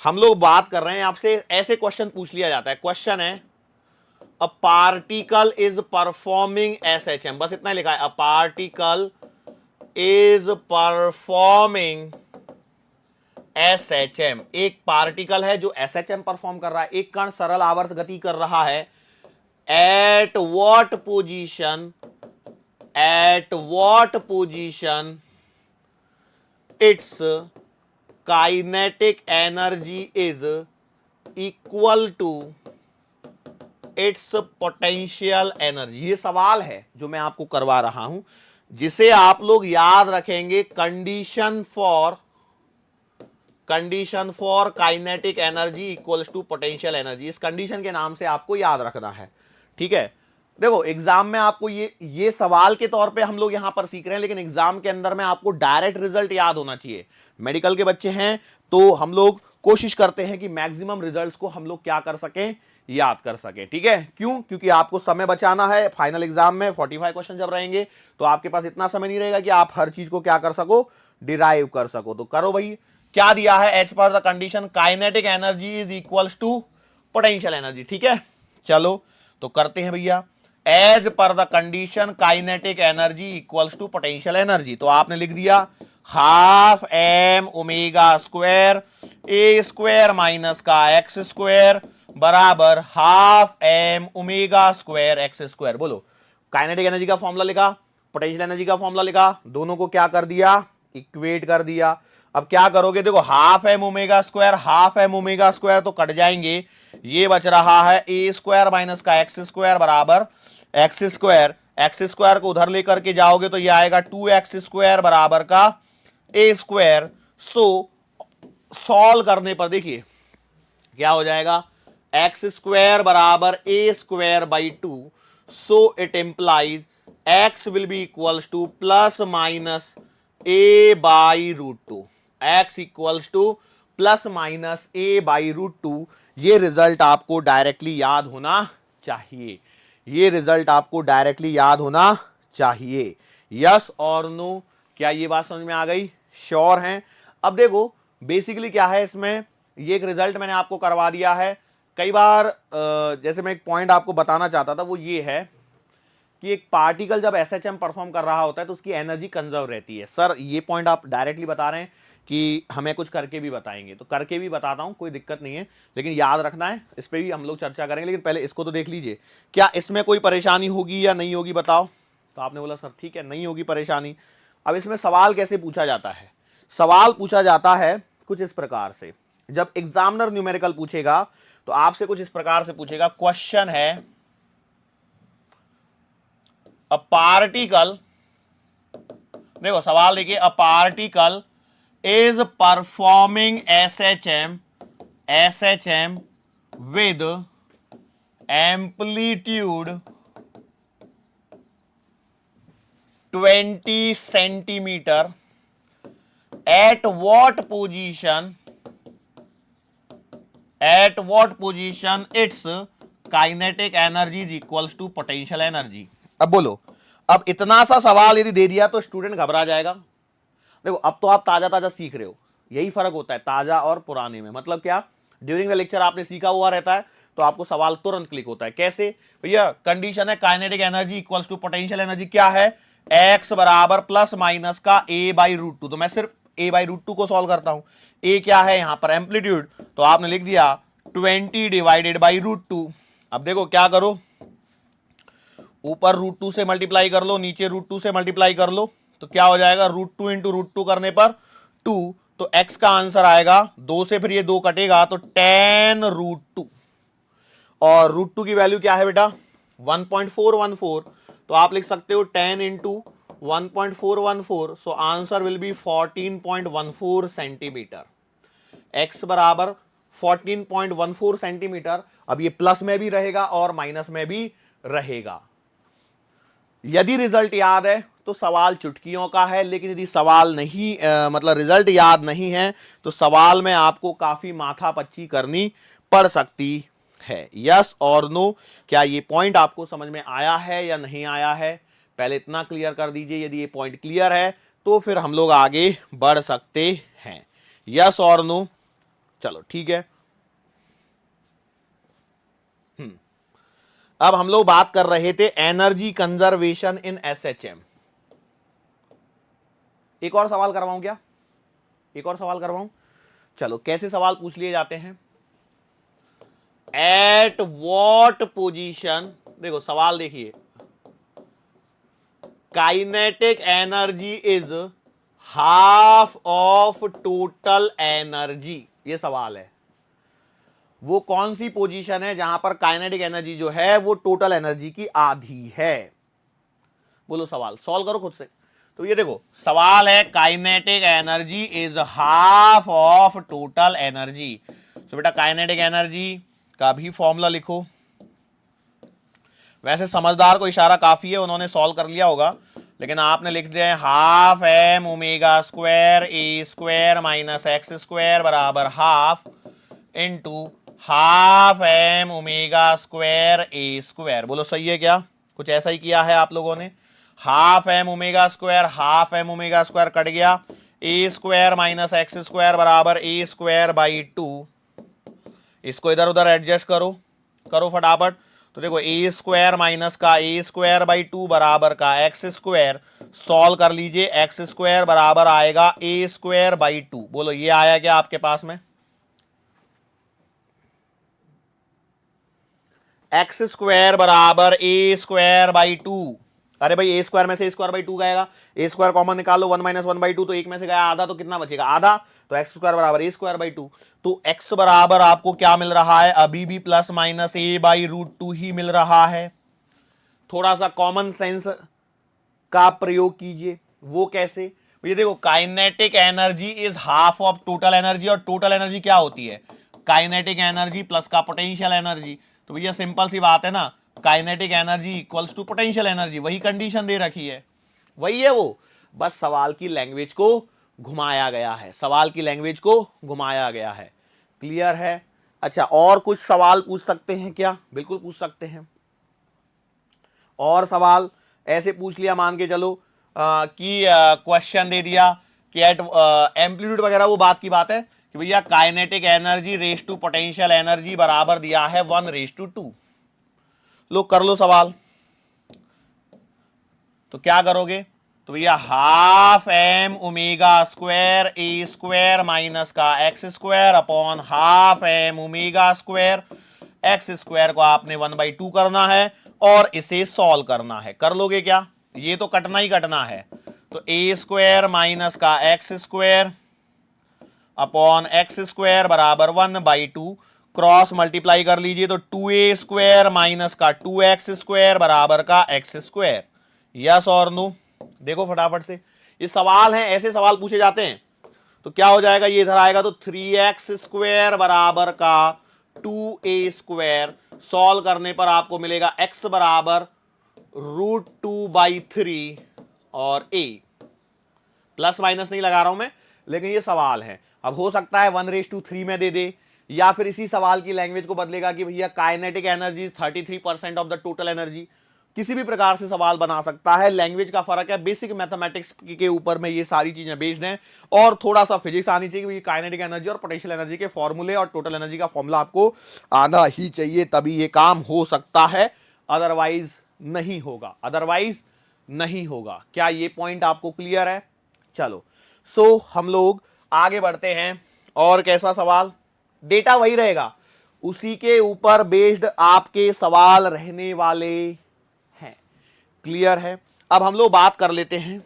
हम लोग बात कर रहे हैं, आपसे ऐसे क्वेश्चन पूछ लिया जाता है। क्वेश्चन है a particle is performing SHM, बस इतना ही लिखा है, a particle is performing SHM. एक पार्टिकल है जो एसएचएम परफॉर्म कर रहा है, एक कण सरल आवर्त गति कर रहा है। At what position its kinetic energy is equal to its potential energy. ये सवाल है जो मैं आपको करवा रहा हूं, जिसे आप लोग याद रखेंगे condition for kinetic energy equals to potential energy. इस कंडीशन के नाम से आपको याद रखना है। ठीक है, देखो एग्जाम में आपको ये सवाल के तौर पे हम लोग यहां पर सीख रहे हैं, लेकिन एग्जाम के अंदर में आपको डायरेक्ट रिजल्ट याद होना चाहिए। मेडिकल के बच्चे हैं तो हम लोग कोशिश करते हैं कि मैक्सिमम रिजल्ट्स को हम लोग क्या कर सकें, याद कर सके। ठीक है, क्यों? क्योंकि आपको समय बचाना है। फाइनल एग्जाम में 45 क्वेश्चन जब रहेंगे तो आपके पास इतना समय नहीं रहेगा कि आप हर चीज को क्या कर सको, डिराइव कर सको। तो करो भाई, क्या दिया है, as per the condition kinetic energy is equals to potential energy. ठीक है, चलो तो करते हैं भैया। As per the condition kinetic energy equals to potential energy, तो आपने लिख दिया हाफ एम ओमेगा स्क्वायर ए स्क्वायर माइनस का एक्स स्क्वायर बराबर half M omega square x square. बोलो, काइनेटिक एनर्जी का फॉर्मूला लिखा, पोटेंशियल एनर्जी का फॉर्मूला लिखा, दोनों को क्या कर दिया, इक्वेट कर दिया। अब क्या करोगे, देखो हाफ एम ओमेगा स्क्वायर तो कट जाएंगे, ये बच रहा है ए स्क्वायर माइनस का एक्स स्क्वायर बराबर एक्स स्क्वायर को उधर लेकर के जाओगे तो ये आएगा 2x स्क्वायर बराबर का ए स्क्वायर। सो सॉल्व करने पर देखिए क्या हो जाएगा, एक्स स्क्वायर बराबर a square by 2। So it implies x will be equals to plus minus a by root 2। X equals to plus minus a by root 2। ये रिजल्ट आपको डायरेक्टली याद होना चाहिए, ये रिजल्ट आपको डायरेक्टली याद होना चाहिए। यस और नो, क्या ये बात समझ में आ गई? श्योर हैं? अब देखो बेसिकली क्या है इसमें, ये एक रिजल्ट मैंने आपको करवा दिया है। कई बार जैसे मैं एक पॉइंट आपको बताना चाहता था वो ये है कि एक पार्टिकल जब एसएचएम परफॉर्म कर रहा होता है तो उसकी एनर्जी कंजर्व रहती है। सर ये पॉइंट आप डायरेक्टली बता रहे हैं कि हमें कुछ करके भी बताएंगे, तो करके भी बताता हूं, कोई दिक्कत नहीं है, लेकिन याद रखना है, इस पर भी हम लोग चर्चा करेंगे। लेकिन पहले इसको तो देख लीजिए, क्या इसमें कोई परेशानी होगी या नहीं होगी बताओ। तो आपने बोला सर ठीक है नहीं होगी परेशानी। अब इसमें सवाल कैसे पूछा जाता है? सवाल पूछा जाता है कुछ इस प्रकार से, जब एग्जामिनर न्यूमेरिकल पूछेगा तो आपसे कुछ इस प्रकार से पूछेगा, क्वेश्चन है अ पार्टिकल, देखो सवाल देखिए, a particle is performing SHM with amplitude 20 centimetre at what position its kinetic energy is equals to potential energy। अब बोलो, अब इतना सा सवाल यदि दे दिया तो स्टूडेंट घबरा जाएगा। देखो अब तो आप ताजा ताजा सीख रहे हो, यही फर्क होता है ताजा और पुराने में। मतलब क्या, ड्यूरिंग द लेक्चर आपने सीखा हुआ रहता है तो आपको सवाल तुरंत क्लिक होता है। कैसे भैया, कंडीशन है kinetic energy equals to potential energy, क्या है x बराबर प्लस माइनस का a/√2। तो मैं सिर्फ a/√2 को सॉल्व करता हूं। a क्या है यहां पर एम्पलीट्यूड, तो आपने लिख दिया 20 डिवाइडेड बाई √2। अब देखो क्या करो, ऊपर √2 से मल्टीप्लाई कर लो, नीचे √2 से मल्टीप्लाई कर लो, तो क्या हो जाएगा √2 इंटू √2 करने पर 2, तो x का आंसर आएगा 2 से, फिर ये 2 कटेगा तो tan√2, और √2 की वैल्यू क्या है बेटा 1.414, तो आप लिख सकते हो 10 into 1.414, so answer will be 14.14 centimetre. x बराबर 14.14 सेंटीमीटर। अब ये प्लस में भी रहेगा और माइनस में भी रहेगा। यदि रिजल्ट याद है तो सवाल चुटकियों का है, लेकिन यदि सवाल नहीं मतलब रिजल्ट याद नहीं है तो सवाल में आपको काफी माथापच्ची करनी पड़ सकती है। यस और नो, क्या ये पॉइंट आपको समझ में आया है या नहीं आया है? पहले इतना क्लियर कर दीजिए, यदि ये पॉइंट क्लियर है तो फिर हम लोग आगे बढ़ सकते हैं। यस और नो, चलो ठीक है। अब हम लोग बात कर रहे थे एनर्जी कंजर्वेशन इन एसएचएम। एक और सवाल करवाऊं क्या? एक और सवाल करवाऊं? चलो, कैसे सवाल पूछ लिए जाते हैं? एट वॉट पोजीशन, देखो सवाल देखिए, kinetic energy is half of total energy, ये सवाल है। वो कौन सी पोजीशन है जहां पर काइनेटिक एनर्जी जो है वो टोटल एनर्जी की आधी है? बोलो, सवाल सॉल्व करो खुद से। तो ये देखो सवाल है kinetic energy is half of total energy. तो बेटा काइनेटिक एनर्जी का भी फॉर्मूला लिखो। वैसे समझदार को इशारा काफी है, उन्होंने सॉल्व कर लिया होगा, लेकिन आपने लिख दिया है हाफ एम ओमेगा स्क्वायर ए स्क्वायर माइनस एक्स स्क्वायर बराबर half into half M omega square ए स्क्वायर। बोलो सही है क्या? कुछ ऐसा ही किया है आप लोगों ने। Half M omega square cut गया, a square minus x square बराबर ए स्क्वायर बाई 2। इसको इधर उधर एडजस्ट करो, करो फटाफट। तो देखो ए स्क्वायर माइनस का ए स्क्वायर बाई 2 बराबर का एक्स स्क्वायर, सॉल्व कर लीजिए। एक्स स्क्वायर बराबर आएगा ए स्क्वायर बाई 2। बोलो ये आया क्या आपके पास में? एक्स स्क्वायर बराबर ए स्क्वायर बाई 2। अरे भाई ए स्क्वायर में से ए स्क्वायर बाई 2 गएगा, ए स्क्वायर कॉमन निकालो, 1 माइनस 1 बाई 2, तो एक में से गया आधा, तो कितना बचेगा? आधा। तो एक्स स्क्वायर बराबर ए स्क्वायर बाई 2। तो एक्स बराबर आपको क्या मिल रहा है? अभी भी प्लस माइनस ए बाई √2 ही मिल रहा है। थोड़ा सा कॉमन सेंस का प्रयोग कीजिए। वो कैसे? ये देखो kinetic energy is half of total energy, और टोटल एनर्जी क्या होती है? काइनेटिक एनर्जी प्लस का पोटेंशियल एनर्जी। तो भैया सिंपल सी बात है ना, kinetic energy equals to potential energy, वही कंडीशन दे रखी है, वही है वो, बस सवाल की लैंग्वेज को घुमाया गया है, सवाल की लैंग्वेज को घुमाया गया है। क्लियर है? अच्छा, और कुछ सवाल पूछ सकते हैं क्या? बिल्कुल पूछ सकते हैं। और सवाल ऐसे पूछ लिया, मान के चलो कि क्वेश्चन दे दिया कि एट एम्पलीट्यूड वगैरह, वो बात की बात है कि भैया kinetic energy race to potential energy बराबर दिया है 1:2। लो कर लो सवाल। तो क्या करोगे, तो भैया हाफ एम ओमेगा स्क्वायर ए स्क्वायर माइनस का x square upon half M omega square x square को आपने 1/2 करना है और इसे सॉल्व करना है। कर लोगे क्या, ये तो कटना ही कटना है। तो ए स्क्वायर माइनस का x square upon x square बराबर 1/2, क्रॉस मल्टीप्लाई कर लीजिए तो 2a स्क्वायर माइनस का 2x स्क्वायर बराबर का एक्स स्क्वायर। यस और नो, देखो फटाफट से, ये सवाल है, ऐसे सवाल पूछे जाते हैं। तो क्या हो जाएगा, ये इधर आएगा तो 3x स्क्वायर बराबर का 2a स्क्वायर, सॉल्व करने पर आपको मिलेगा x बराबर √2/3 और a, प्लस माइनस नहीं लगा रहा हूं मैं, लेकिन ये सवाल है। अब हो सकता है 1:3 में दे दे, या फिर इसी सवाल की लैंग्वेज को बदलेगा कि भैया kinetic energy 33% of the total energy, किसी भी प्रकार से सवाल बना सकता है। लैंग्वेज का फर्क है, बेसिक मैथमेटिक्स के ऊपर में ये सारी चीजें बेस्ड हैं, और थोड़ा सा फिजिक्स आनी चाहिए। काइनेटिक एनर्जी और पोटेंशियल एनर्जी के फॉर्मूले और टोटल एनर्जी का फॉर्मूला आपको आना ही चाहिए, तभी ये काम हो सकता है, अदरवाइज नहीं होगा, अदरवाइज नहीं होगा। क्या ये पॉइंट आपको क्लियर है? चलो, सो हम लोग आगे बढ़ते हैं। और कैसा सवाल, डेटा वही रहेगा, उसी के ऊपर बेस्ड आपके सवाल रहने वाले हैं। क्लियर है? अब हम लोग बात कर लेते हैं,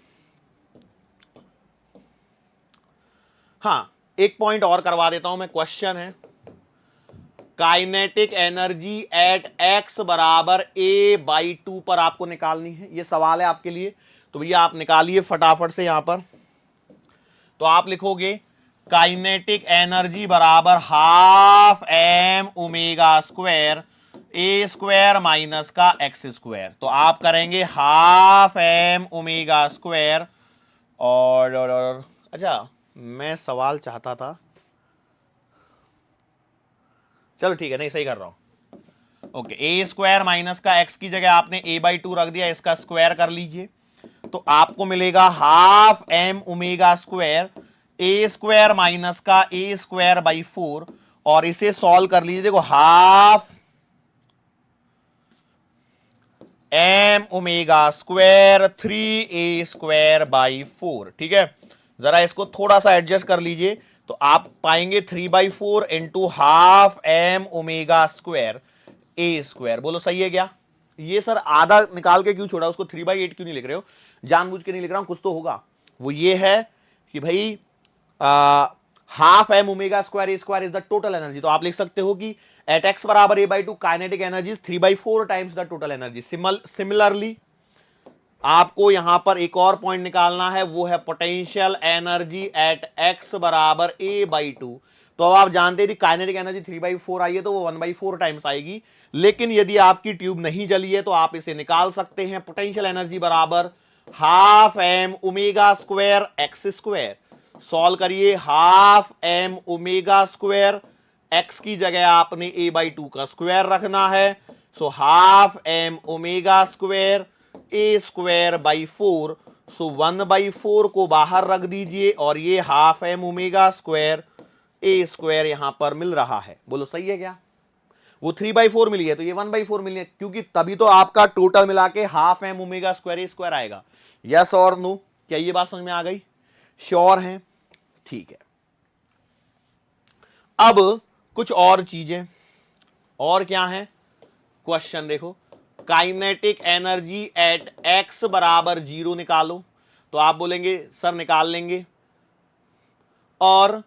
हां एक पॉइंट और करवा देता हूं मैं। क्वेश्चन है काइनेटिक एनर्जी एट x बराबर a/2 पर आपको निकालनी है, ये सवाल है आपके लिए। तो भैया आप निकालिए फटाफट से यहां पर। तो आप लिखोगे काइनेटिक एनर्जी बराबर हाफ एम ओमेगा स्क्वायर ए स्क्वायर माइनस का एक्स स्क्वायर। तो आप करेंगे हाफ एम ओमेगा स्क्वायर और अच्छा, मैं सवाल चाहता था, चलो ठीक है, नहीं सही कर रहा हूं। ओके, ए स्क्वायर माइनस का एक्स की जगह आपने a/2 रख दिया, इसका स्क्वायर कर लीजिए। तो आपको मिलेगा हाफ एम ओमेगा स्क्वायर ए स्क्वायर माइनस का ए स्क्वायर बाई 4, और इसे सॉल्व कर लीजिए। देखो half M omega square 3a square by 4, ठीक है। जरा इसको थोड़ा सा एडजस्ट कर लीजिए, तो आप पाएंगे 3/4 into half M omega square ए स्क्वायर। बोलो सही है क्या? ये सर आधा निकाल के क्यों छोड़ा, उसको 3/8 क्यों नहीं लिख रहे हो? जानबूझ के नहीं लिख रहा हूं, कुछ तो होगा। वो ये है कि भाई half M omega square A square is the total energy. तो आप लिख सकते हो कि एट एक्स बराबर a/2 kinetic energy 3/4 times the total energy. Similarly आपको यहां पर एक और पॉइंट निकालना है, वो है पोटेंशियल एनर्जी एट एक्स बराबर a/2। तो अब आप जानते हैं काइनेटिक एनर्जी 3/4 आई है, तो वो 1/4 टाइम्स आएगी। लेकिन यदि आपकी ट्यूब नहीं जली है तो आप इसे निकाल सकते हैं, पोटेंशियल एनर्जी बराबर half M omega square x square. Solve करिए, half M omega square, X की जगह आपने a/2 का स्क्वायर रखना है। So half M omega square A square by 4, so 1/4 को बाहर रख दीजिए, और ये हाफ एम ओमेगा स्क्वायर ए स्क्वायर यहां पर मिल रहा है। बोलो सही है क्या? वो 3/4 मिली है तो ये 1/4 मिली है, क्योंकि तभी तो आपका टोटल मिला के हाफ एम ओमेगा स्क्वायर ए स्क्वायर आएगा। यस और नो, क्या ये बात समझ में आ गई? श्योर है? ठीक है। अब कुछ और चीजें, और क्या है क्वेश्चन देखो, काइनेटिक एनर्जी एट एक्स बराबर 0 निकालो। तो आप बोलेंगे सर निकाल लेंगे, और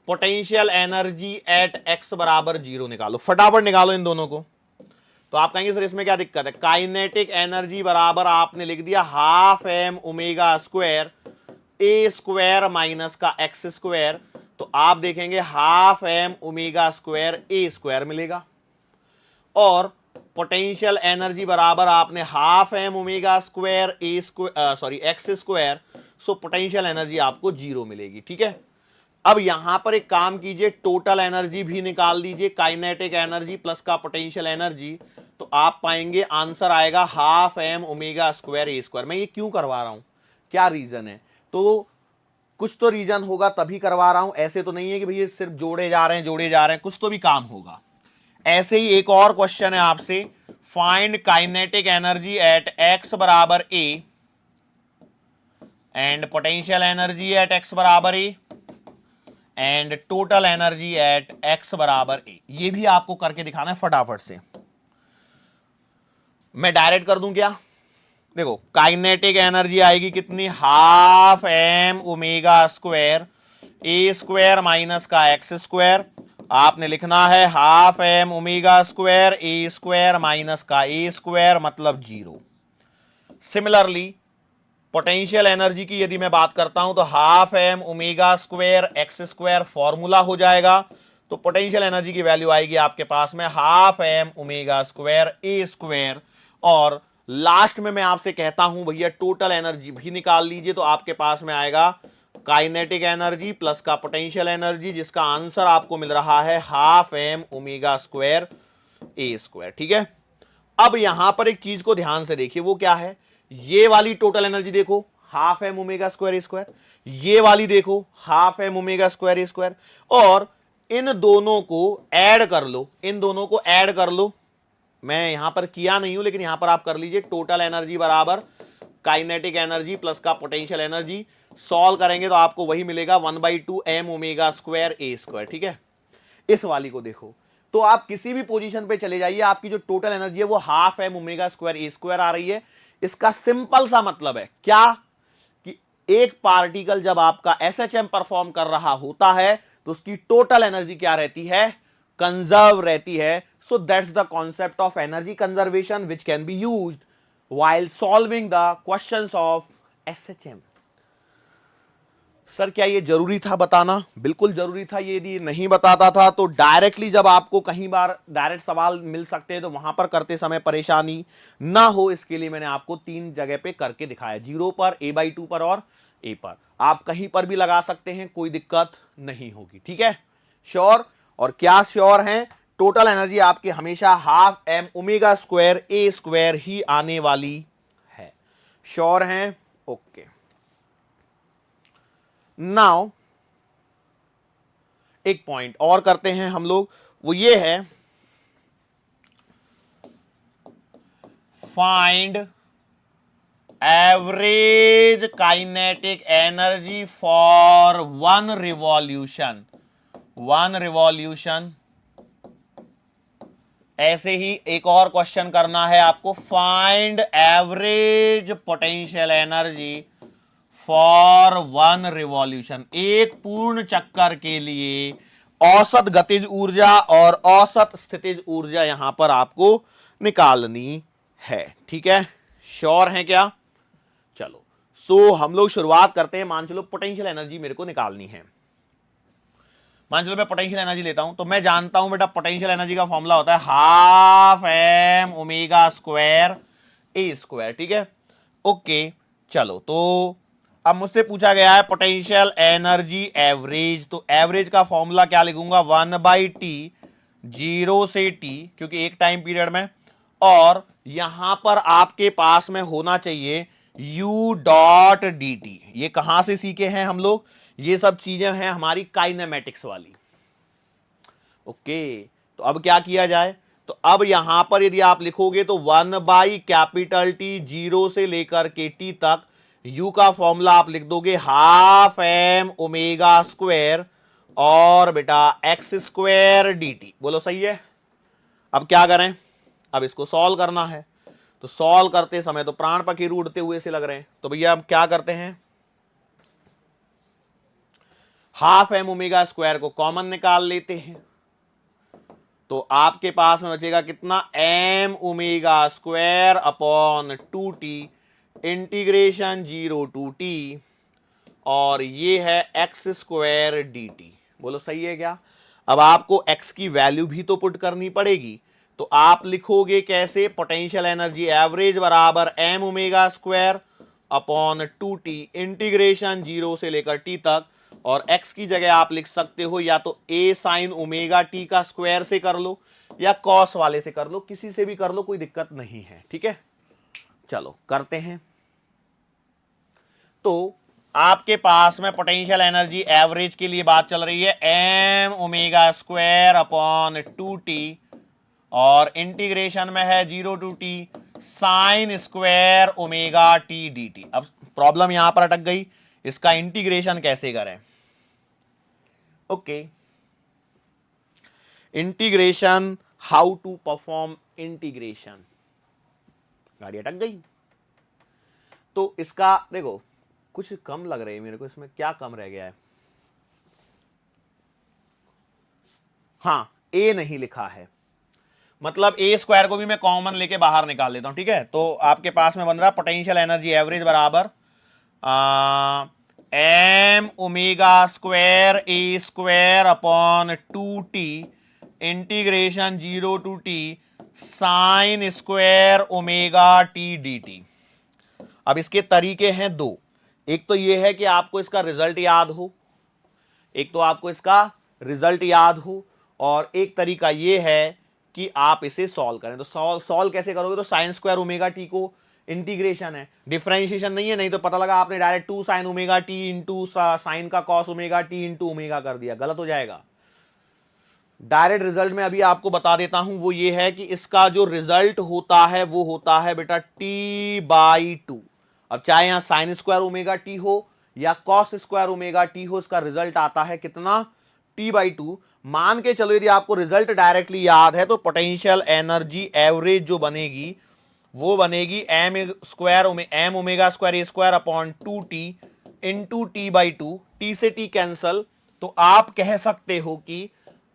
पोटेंशियल एनर्जी एट एक्स बराबर 0 निकालो, फटाफट निकालो इन दोनों को। तो आप कहेंगे सर इसमें क्या दिक्कत है? काइनेटिक एनर्जी बराबर आपने लिख दिया हाफ एम ओमेगा स्क्वायर ए स्क्वायर माइनस का एक्स स्क्वायर। तो आप देखेंगे हाफ एम ओमेगा स्क्वायर ए स्क्वायर मिलेगा, और पोटेंशियल एनर्जी बराबर आपने हाफ एम ओमेगा स्क्वायर ए square sorry X square. So potential energy आपको 0 मिलेगी, ठीक है। अब यहां पर एक काम कीजिए, टोटल एनर्जी भी निकाल दीजिए, काइनेटिक एनर्जी प्लस का पोटेंशियल एनर्जी। तो आप पाएंगे आंसर आएगा हाफ एम ओमेगा स्क्वायर ए स्क्वायर। मैं ये क्यों करवा रहा हूं, क्या रीजन है? तो कुछ तो रीजन होगा तभी करवा रहा हूं, ऐसे तो नहीं है कि भैया सिर्फ जोड़े जा रहे हैं, कुछ तो भी काम होगा। ऐसे ही एक और क्वेश्चन है आपसे find kinetic energy at x बराबर A and potential energy at x बराबर A and total energy at x बराबर ए। ये भी आपको करके दिखाना है फटाफट से। मैं डायरेक्ट कर दूं क्या? देखो काइनेटिक एनर्जी आएगी कितनी, हाफ एम ओमेगा स्क्वायर ए स्क्वायर माइनस का एक्स स्क्वायर। आपने लिखना है हाफ एम ओमेगा स्क्वायर ए स्क्वायर माइनस का ए स्क्वायर मतलब 0। सिमिलरली पोटेंशियल एनर्जी की यदि मैं बात करता हूं तो half M omega square x square formula हो जाएगा। तो पोटेंशियल एनर्जी की वैल्यू आएगी आपके पास में हाफ एम ओमेगा स्क्वायर ए स्क्वायर। और लास्ट में मैं आपसे कहता हूं भैया टोटल एनर्जी भी निकाल लीजिए, तो आपके पास में आएगा काइनेटिक एनर्जी प्लस का पोटेंशियल एनर्जी, जिसका आंसर आपको मिल रहा है हाफ एम ओमेगा स्क्वायर ए स्क्वायर। ठीक है, अब यहां पर एक चीज को ध्यान से देखिए, वो क्या है, ये वाली टोटल एनर्जी देखो हाफ एम ओमेगा स्क्वायर ए स्क्वायर, ये वाली देखो हाफ एम ओमेगा स्क्वायर ए स्क्वायर, और इन दोनों को ऐड कर लो, इन दोनों को ऐड कर लो। मैं यहां पर किया नहीं हूं लेकिन यहां पर आप कर लीजिए, टोटल एनर्जी बराबर काइनेटिक एनर्जी प्लस का पोटेंशियल एनर्जी। सॉल्व करेंगे तो आपको वही मिलेगा 1/2 एम ओमेगा स्क्वायर ए स्क्वायर। ठीक है, इस वाली को देखो तो आप किसी भी पोजीशन पे चले जाइए, आपकी जो टोटल एनर्जी है वो हाफ एम ओमेगा स्क्वायर ए स्क्वायर आ रही है। इसका सिंपल सा मतलब है क्या कि एक पार्टिकल जब आपका एसएचएम परफॉर्म कर रहा होता है तो उसकी टोटल एनर्जी क्या रहती है, कंजर्व रहती है। So that's the concept of energy conservation which can be used while solving the questions of SHM. Sir क्या ये जरूरी था बताना? बिल्कुल जरूरी था। ये यदि नहीं बताता था तो डायरेक्टली जब आपको कहीं बार डायरेक्ट सवाल मिल सकते हैं तो वहां पर करते समय परेशानी ना हो, इसके लिए मैंने आपको 3 जगह पे करके दिखाया, 0 पर, a/2 पर और a पर। आप कहीं पर भी लगा सकते हैं, कोई दिक्कत नहीं होगी। ठीक है, श्योर? और क्या श्योर हैं? टोटल एनर्जी आपकी हमेशा हाफ एम ओमेगा स्क्वायर ए स्क्वायर ही आने वाली है। श्योर हैं? ओके। नाउ एक पॉइंट और करते हैं हम लोग, वो ये है find average kinetic energy for one revolution. ऐसे ही एक और क्वेश्चन करना है आपको, find average potential energy for one revolution. एक पूर्ण चक्कर के लिए औसत गतिज ऊर्जा और औसत स्थितिज ऊर्जा यहां पर आपको निकालनी है। ठीक है, श्योर है क्या? चलो सो हम लोग शुरुआत करते हैं। मान चलो पोटेंशियल एनर्जी मेरे को निकालनी है, मान चलो मैं पोटेंशियल एनर्जी लेता हूं, तो मैं जानता हूं बेटा पोटेंशियल एनर्जी का फॉर्मूला होता है हाफ एम ओमेगा स्क्वायर ए स्क्वायर। ठीक है, ओके। चलो तो अब मुझसे पूछा गया है पोटेंशियल एनर्जी एवरेज, तो एवरेज का फॉर्मूला क्या लिखूंगा, 1/t 0 से t, क्योंकि एक टाइम पीरियड में, और यहां पर आपके पास में होना चाहिए u डॉट डी टी। ये कहां से सीखे हैं हम लोग? ये सब चीजें हैं हमारी काइनेमेटिक्स वाली। ओके, तो अब क्या किया जाए, तो अब यहां पर यदि आप लिखोगे तो 1/T 0 से लेकर के t तक, u का फॉर्मूला आप लिख दोगे हाफ एम ओमेगा स्क्वायर और बेटा एक्स स्क्वायर डी टी। बोलो सही है? अब क्या करें, अब इसको सॉल्व करना है, तो सॉल्व करते समय तो प्राण पखेरु उड़ते हुए से लग रहे हैं, तो भैया अब क्या करते हैं, हाफ एम ओमेगा स्क्वायर को कॉमन निकाल लेते हैं, तो आपके पास में बचेगा कितना, m omega square upon 2t integration 0 to t, और ये है एक्स स्क्वायर डी टी। बोलो सही है क्या? अब आपको x की वैल्यू भी तो पुट करनी पड़ेगी, तो आप लिखोगे कैसे, पोटेंशियल एनर्जी एवरेज बराबर m omega square upon 2t integration 0 से लेकर t तक, और x की जगह आप लिख सकते हो या तो a साइन ओमेगा t का स्क्वायर से कर लो या कॉस वाले से कर लो, किसी से भी कर लो, कोई दिक्कत नहीं है। ठीक है, चलो करते हैं। तो आपके पास में पोटेंशियल एनर्जी एवरेज के लिए बात चल रही है M omega square upon 2t, और इंटीग्रेशन में है 0 to t sine square omega t d t. अब प्रॉब्लम यहां पर अटक गई, इसका इंटीग्रेशन कैसे करें? Okay, integration, how to perform integration. गाड़ी अटक गई। तो इसका देखो कुछ कम लग रही है मेरे को, इसमें क्या कम रह गया है? हाँ, ए नहीं लिखा है, मतलब ए स्क्वायर को भी मैं कॉमन लेके बाहर निकाल लेता हूं, ठीक है। तो आपके पास में बन रहा पोटेंशियल एनर्जी एवरेज बराबर m omega square A square upon 2t integration 0 to t sine square omega t d t. अब इसके तरीके हैं दो, एक तो ये है कि आपको इसका रिजल्ट याद हो, एक तो आपको इसका रिजल्ट याद हो, और एक तरीका ये है कि आप इसे सॉल्व करें। तो सॉल्व कैसे करोगे? तो साइन स्क्वायर ओमेगा टी को इंटीग्रेशन है, डिफरेंशिएशन नहीं है, नहीं तो पता लगा आपने direct 2 sine omega T into sine का cos omega T into omega कर दिया, गलत हो जाएगा। डायरेक्ट रिजल्ट में अभी आपको बता देता हूं, वो ये है कि इसका जो रिजल्ट होता है वो होता है बेटा टी बाई टू। अब चाहे यहां साइन स्क्वायर ओमेगा टी हो या कॉस स्क्वायर ओमेगा टी हो, इसका रिजल्ट आता है कितना? T by to. मान के चलो यदि आपको रिजल्ट डायरेक्टली याद है तो पोटेंशियल एनर्जी एवरेज जो बनेगी वो बनेगी M omega square A square upon 2t into T by two. T से टी कैंसल, तो आप कह सकते हो कि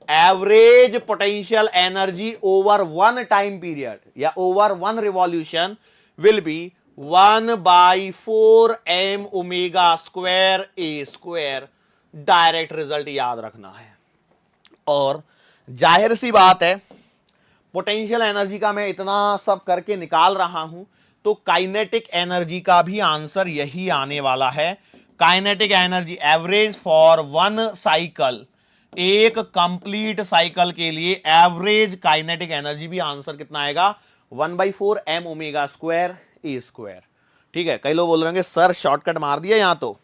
average potential energy over one time period या over one revolution will be 1/4 M omega square A square. Direct result याद रखना है। और जाहिर सी बात है, पोटेंशियल एनर्जी का मैं इतना सब करके निकाल रहा हूं, तो काइनेटिक एनर्जी का भी आंसर यही आने वाला है। Kinetic energy average for one cycle, एक कंप्लीट साइकिल के लिए एवरेज काइनेटिक एनर्जी भी आंसर कितना आएगा? 1/4 एम ओमेगा स्क्वायर ए स्क्वायर। ठीक है, कई लोग बोल रहे होंगे सर शॉर्टकट मार दिया यहां, तो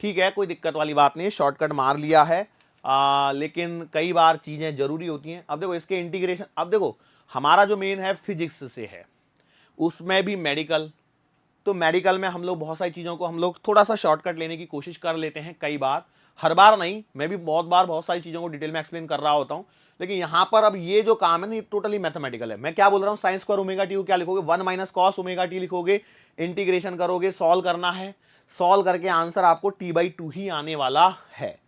ठीक है, कोई दिक्कत वाली बात नहीं, शॉर्टकट मार लिया है, लेकिन कई बार चीजें जरूरी होती हैं। अब देखो इसके इंटीग्रेशन, अब देखो हमारा जो मेन है फिजिक्स से है, उसमें भी मेडिकल, तो मेडिकल में हम लोग बहुत सारी चीजों को हम लोग थोड़ा सा शॉर्टकट लेने की कोशिश कर लेते हैं, कई बार, हर बार नहीं, मैं भी बहुत बार बहुत सारी चीजों को डिटेल में एक्सप्लेन कर रहा होता हूं, लेकिन यहां पर अब ये जो काम है ना, ये टोटली मैथमेटिकल है। मैं क्या बोल रहा हूं, साइन स्क्वायर ओमेगा टी को क्या लिखोगे? 1 माइनस कॉस ओमेगा टी लिखोगे, इंटीग्रेशन करोगे, सॉल्व करना है, सॉल्व करके आंसर आपको टी बाई टू ही आने वाला है।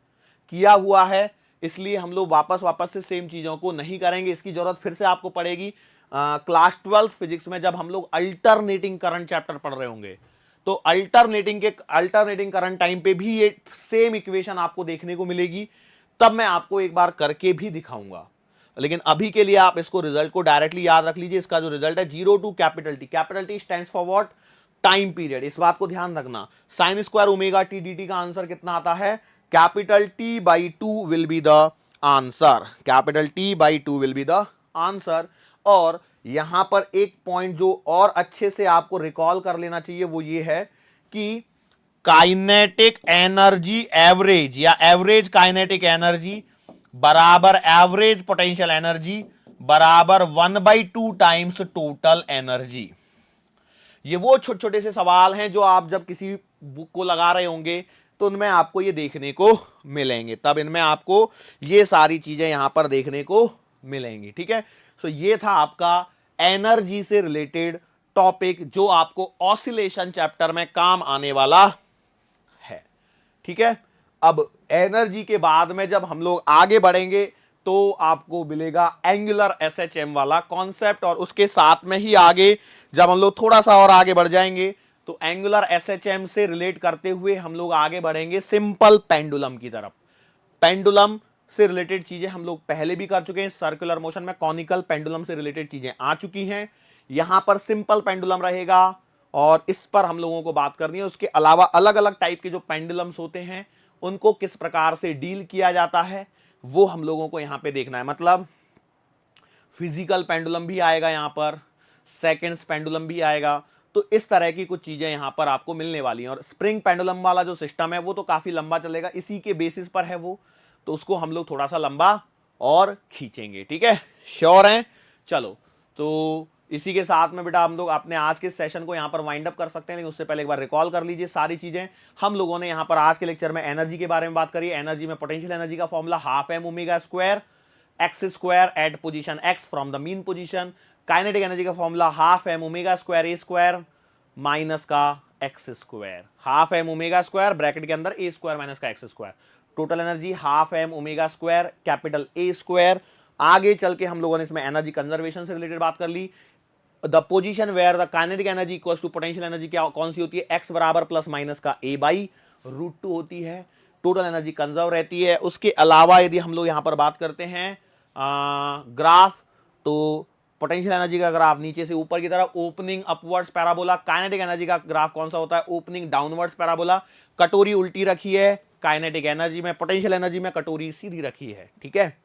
किया हुआ है, इसलिए हम लोग वापस से सेम चीजों को नहीं करेंगे, इसकी जरूरत फिर से आपको पड़ेगी क्लास 12 फिजिक्स में, जब हम लोग अल्टरनेटिंग करंट चैप्टर पढ़ रहे होंगे। तो अल्टरनेटिंग करंट टाइम पे भी ये सेम इक्वेशन आपको देखने को मिलेगी, तब मैं आपको एक बार करके भी दिखाऊंगा। लेकिन अभी के लिए आप इसको रिजल्ट को डायरेक्टली याद रख लीजिए। इसका जो रिजल्ट है 0 to capital T stands for what? Time period. इस बात को ध्यान रखना, sine square omega t d t का आंसर कितना आता है? Capital T by two will be the answer, capital T by two will be the answer. और यहां पर एक पॉइंट जो और अच्छे से आपको रिकॉल कर लेना चाहिए, वो ये है कि काइनेटिक एनर्जी एवरेज या एवरेज काइनेटिक एनर्जी बराबर एवरेज पोटेंशियल एनर्जी बराबर 1/2 टाइम्स टोटल एनर्जी। ये वो छोटे छोटे से सवाल हैं जो आप जब किसी बुक को लगा रहे होंगे तो उनमें आपको ये देखने को मिलेंगे, तब इनमें आपको ये सारी चीजें यहां पर देखने को मिलेंगी। ठीक है, सो ये था आपका एनर्जी से रिलेटेड टॉपिक जो आपको ऑसिलेशन चैप्टर में काम आने वाला है। ठीक है, अब एनर्जी के बाद में जब हम लोग आगे बढ़ेंगे तो आपको मिलेगा एंगुलर एसएचएम वाला कॉन्सेप्ट, और उसके साथ में ही आगे जब हम लोग थोड़ा सा और आगे बढ़ जाएंगे तो एंगुलर एसएचएम से रिलेट करते हुए हम लोग आगे बढ़ेंगे सिंपल पेंडुलम की तरफ। पेंडुलम से रिलेटेड चीजें हम लोग पहले भी कर चुके हैं, सर्कुलर मोशन में कॉनिकल पेंडुलम से रिलेटेड चीजें आ चुकी हैं, यहां पर सिंपल पेंडुलम रहेगा और इस पर हम लोगों को बात करनी है। उसके अलावा अलग अलग टाइप के जो पेंडुलम्स होते हैं उनको किस प्रकार से डील किया जाता है वो हम लोगों को यहां पे देखना है। मतलब फिजिकल पेंडुलम भी आएगा, यहां पर सेकेंड्स पेंडुलम भी आएगा, तो इस तरह की कुछ चीजें यहां पर आपको मिलने वाली हैं। और स्प्रिंग पेंडुलम वाला जो सिस्टम है वो तो काफी लंबा चलेगा, इसी के बेसिस पर है वो, तो उसको हम लोग थोड़ा सा लंबा और खींचेंगे। ठीक है, श्योर हैं? चलो, तो इसी के साथ में बेटा हम लोग अपने आज के सेशन को यहां पर वाइंड अप कर सकते हैं, लेकिन उससे पहले एक बार रिकॉल कर लीजिए सारी चीजें। हम लोगों ने यहां पर आज के लेक्चर में एनर्जी के बारे में बात करी। एनर्जी में पोटेंशियल एनर्जी का formula half M omega square x square at position X from the mean position. Kinetic energy का formula half M omega square ए स्क्वायर माइनस का x square, half M omega square bracket के अंदर A square minus का x square. Total energy half M omega square capital A square. आगे चल के हम लोगों ने इसमें एनर्जी कंजर्वेशन से रिलेटेड बात कर ली। The position where the kinetic energy equals to potential energy क्या कौन सी होती है, एक्स बराबर प्लस माइनस का ए बाई रूट 2 होती है। टोटल एनर्जी कंजर्व रहती है। उसके अलावा यदि हम लोग यहां पर बात करते हैं ग्राफ, तो पोटेंशियल एनर्जी का ग्राफ नीचे से ऊपर की तरफ opening upwards parabola. Kinetic energy का ग्राफ कौन सा होता है, ओपनिंग डाउनवर्ड्स पैराबोला। कटोरी उल्टी रखी है काइनेटिक एनर्जी में, पोटेंशियल एनर्जी में कटोरी सीधी रखी है, ठीक है।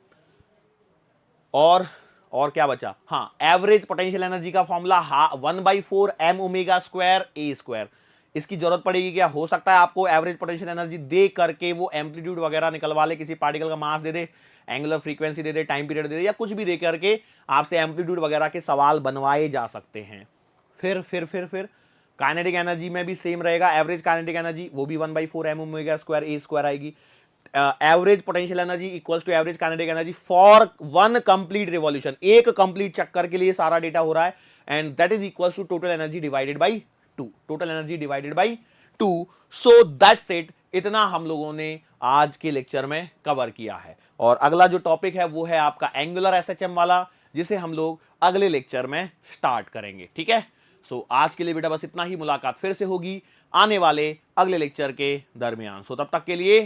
और क्या बचा, हाँ, एवरेज पोटेंशियल एनर्जी का फॉर्मूला 1/4 एम ओमेगा स्क्वायर ए स्क्वायर। इसकी जरूरत पड़ेगी क्या, हो सकता है आपको एवरेज पोटेंशियल एनर्जी दे करके वो एम्पलीट्यूड वगैरह निकलवा ले, किसी पार्टिकल का मास दे दे, एंगुलर फ्रीक्वेंसी दे दे, टाइम पीरियड दे दे, या कुछ भी दे करके आपसे एम्पलीट्यूड वगैरह के सवाल बनवाए जा सकते हैं। फिर काइनेटिक एनर्जी में भी सेम रहेगा, एवरेज काइनेटिक एनर्जी वो भी 1/4 एम ओमेगा स्क्वायर ए स्क्वायर आएगी। Average potential energy equals to average kinetic energy for one complete revolution, एक कंप्लीट चक्कर के लिए सारा डेटा हो रहा है, and that is equals to total energy divided by 2, total energy divided by 2। So that's it, इतना हम लोगों ने आज के लेक्चर में कवर किया है। और अगला जो टॉपिक है वो है आपका एंगुलर एसएचएम वाला, जिसे हम लोग अगले लेक्चर में स्टार्ट करेंगे, ठीक है। सो आज के लिए बेटा बस इतना ही, मुलाकात फिर से होगी आने वाले अगले लेक्चर के दरमियान। सो तब तक के लिए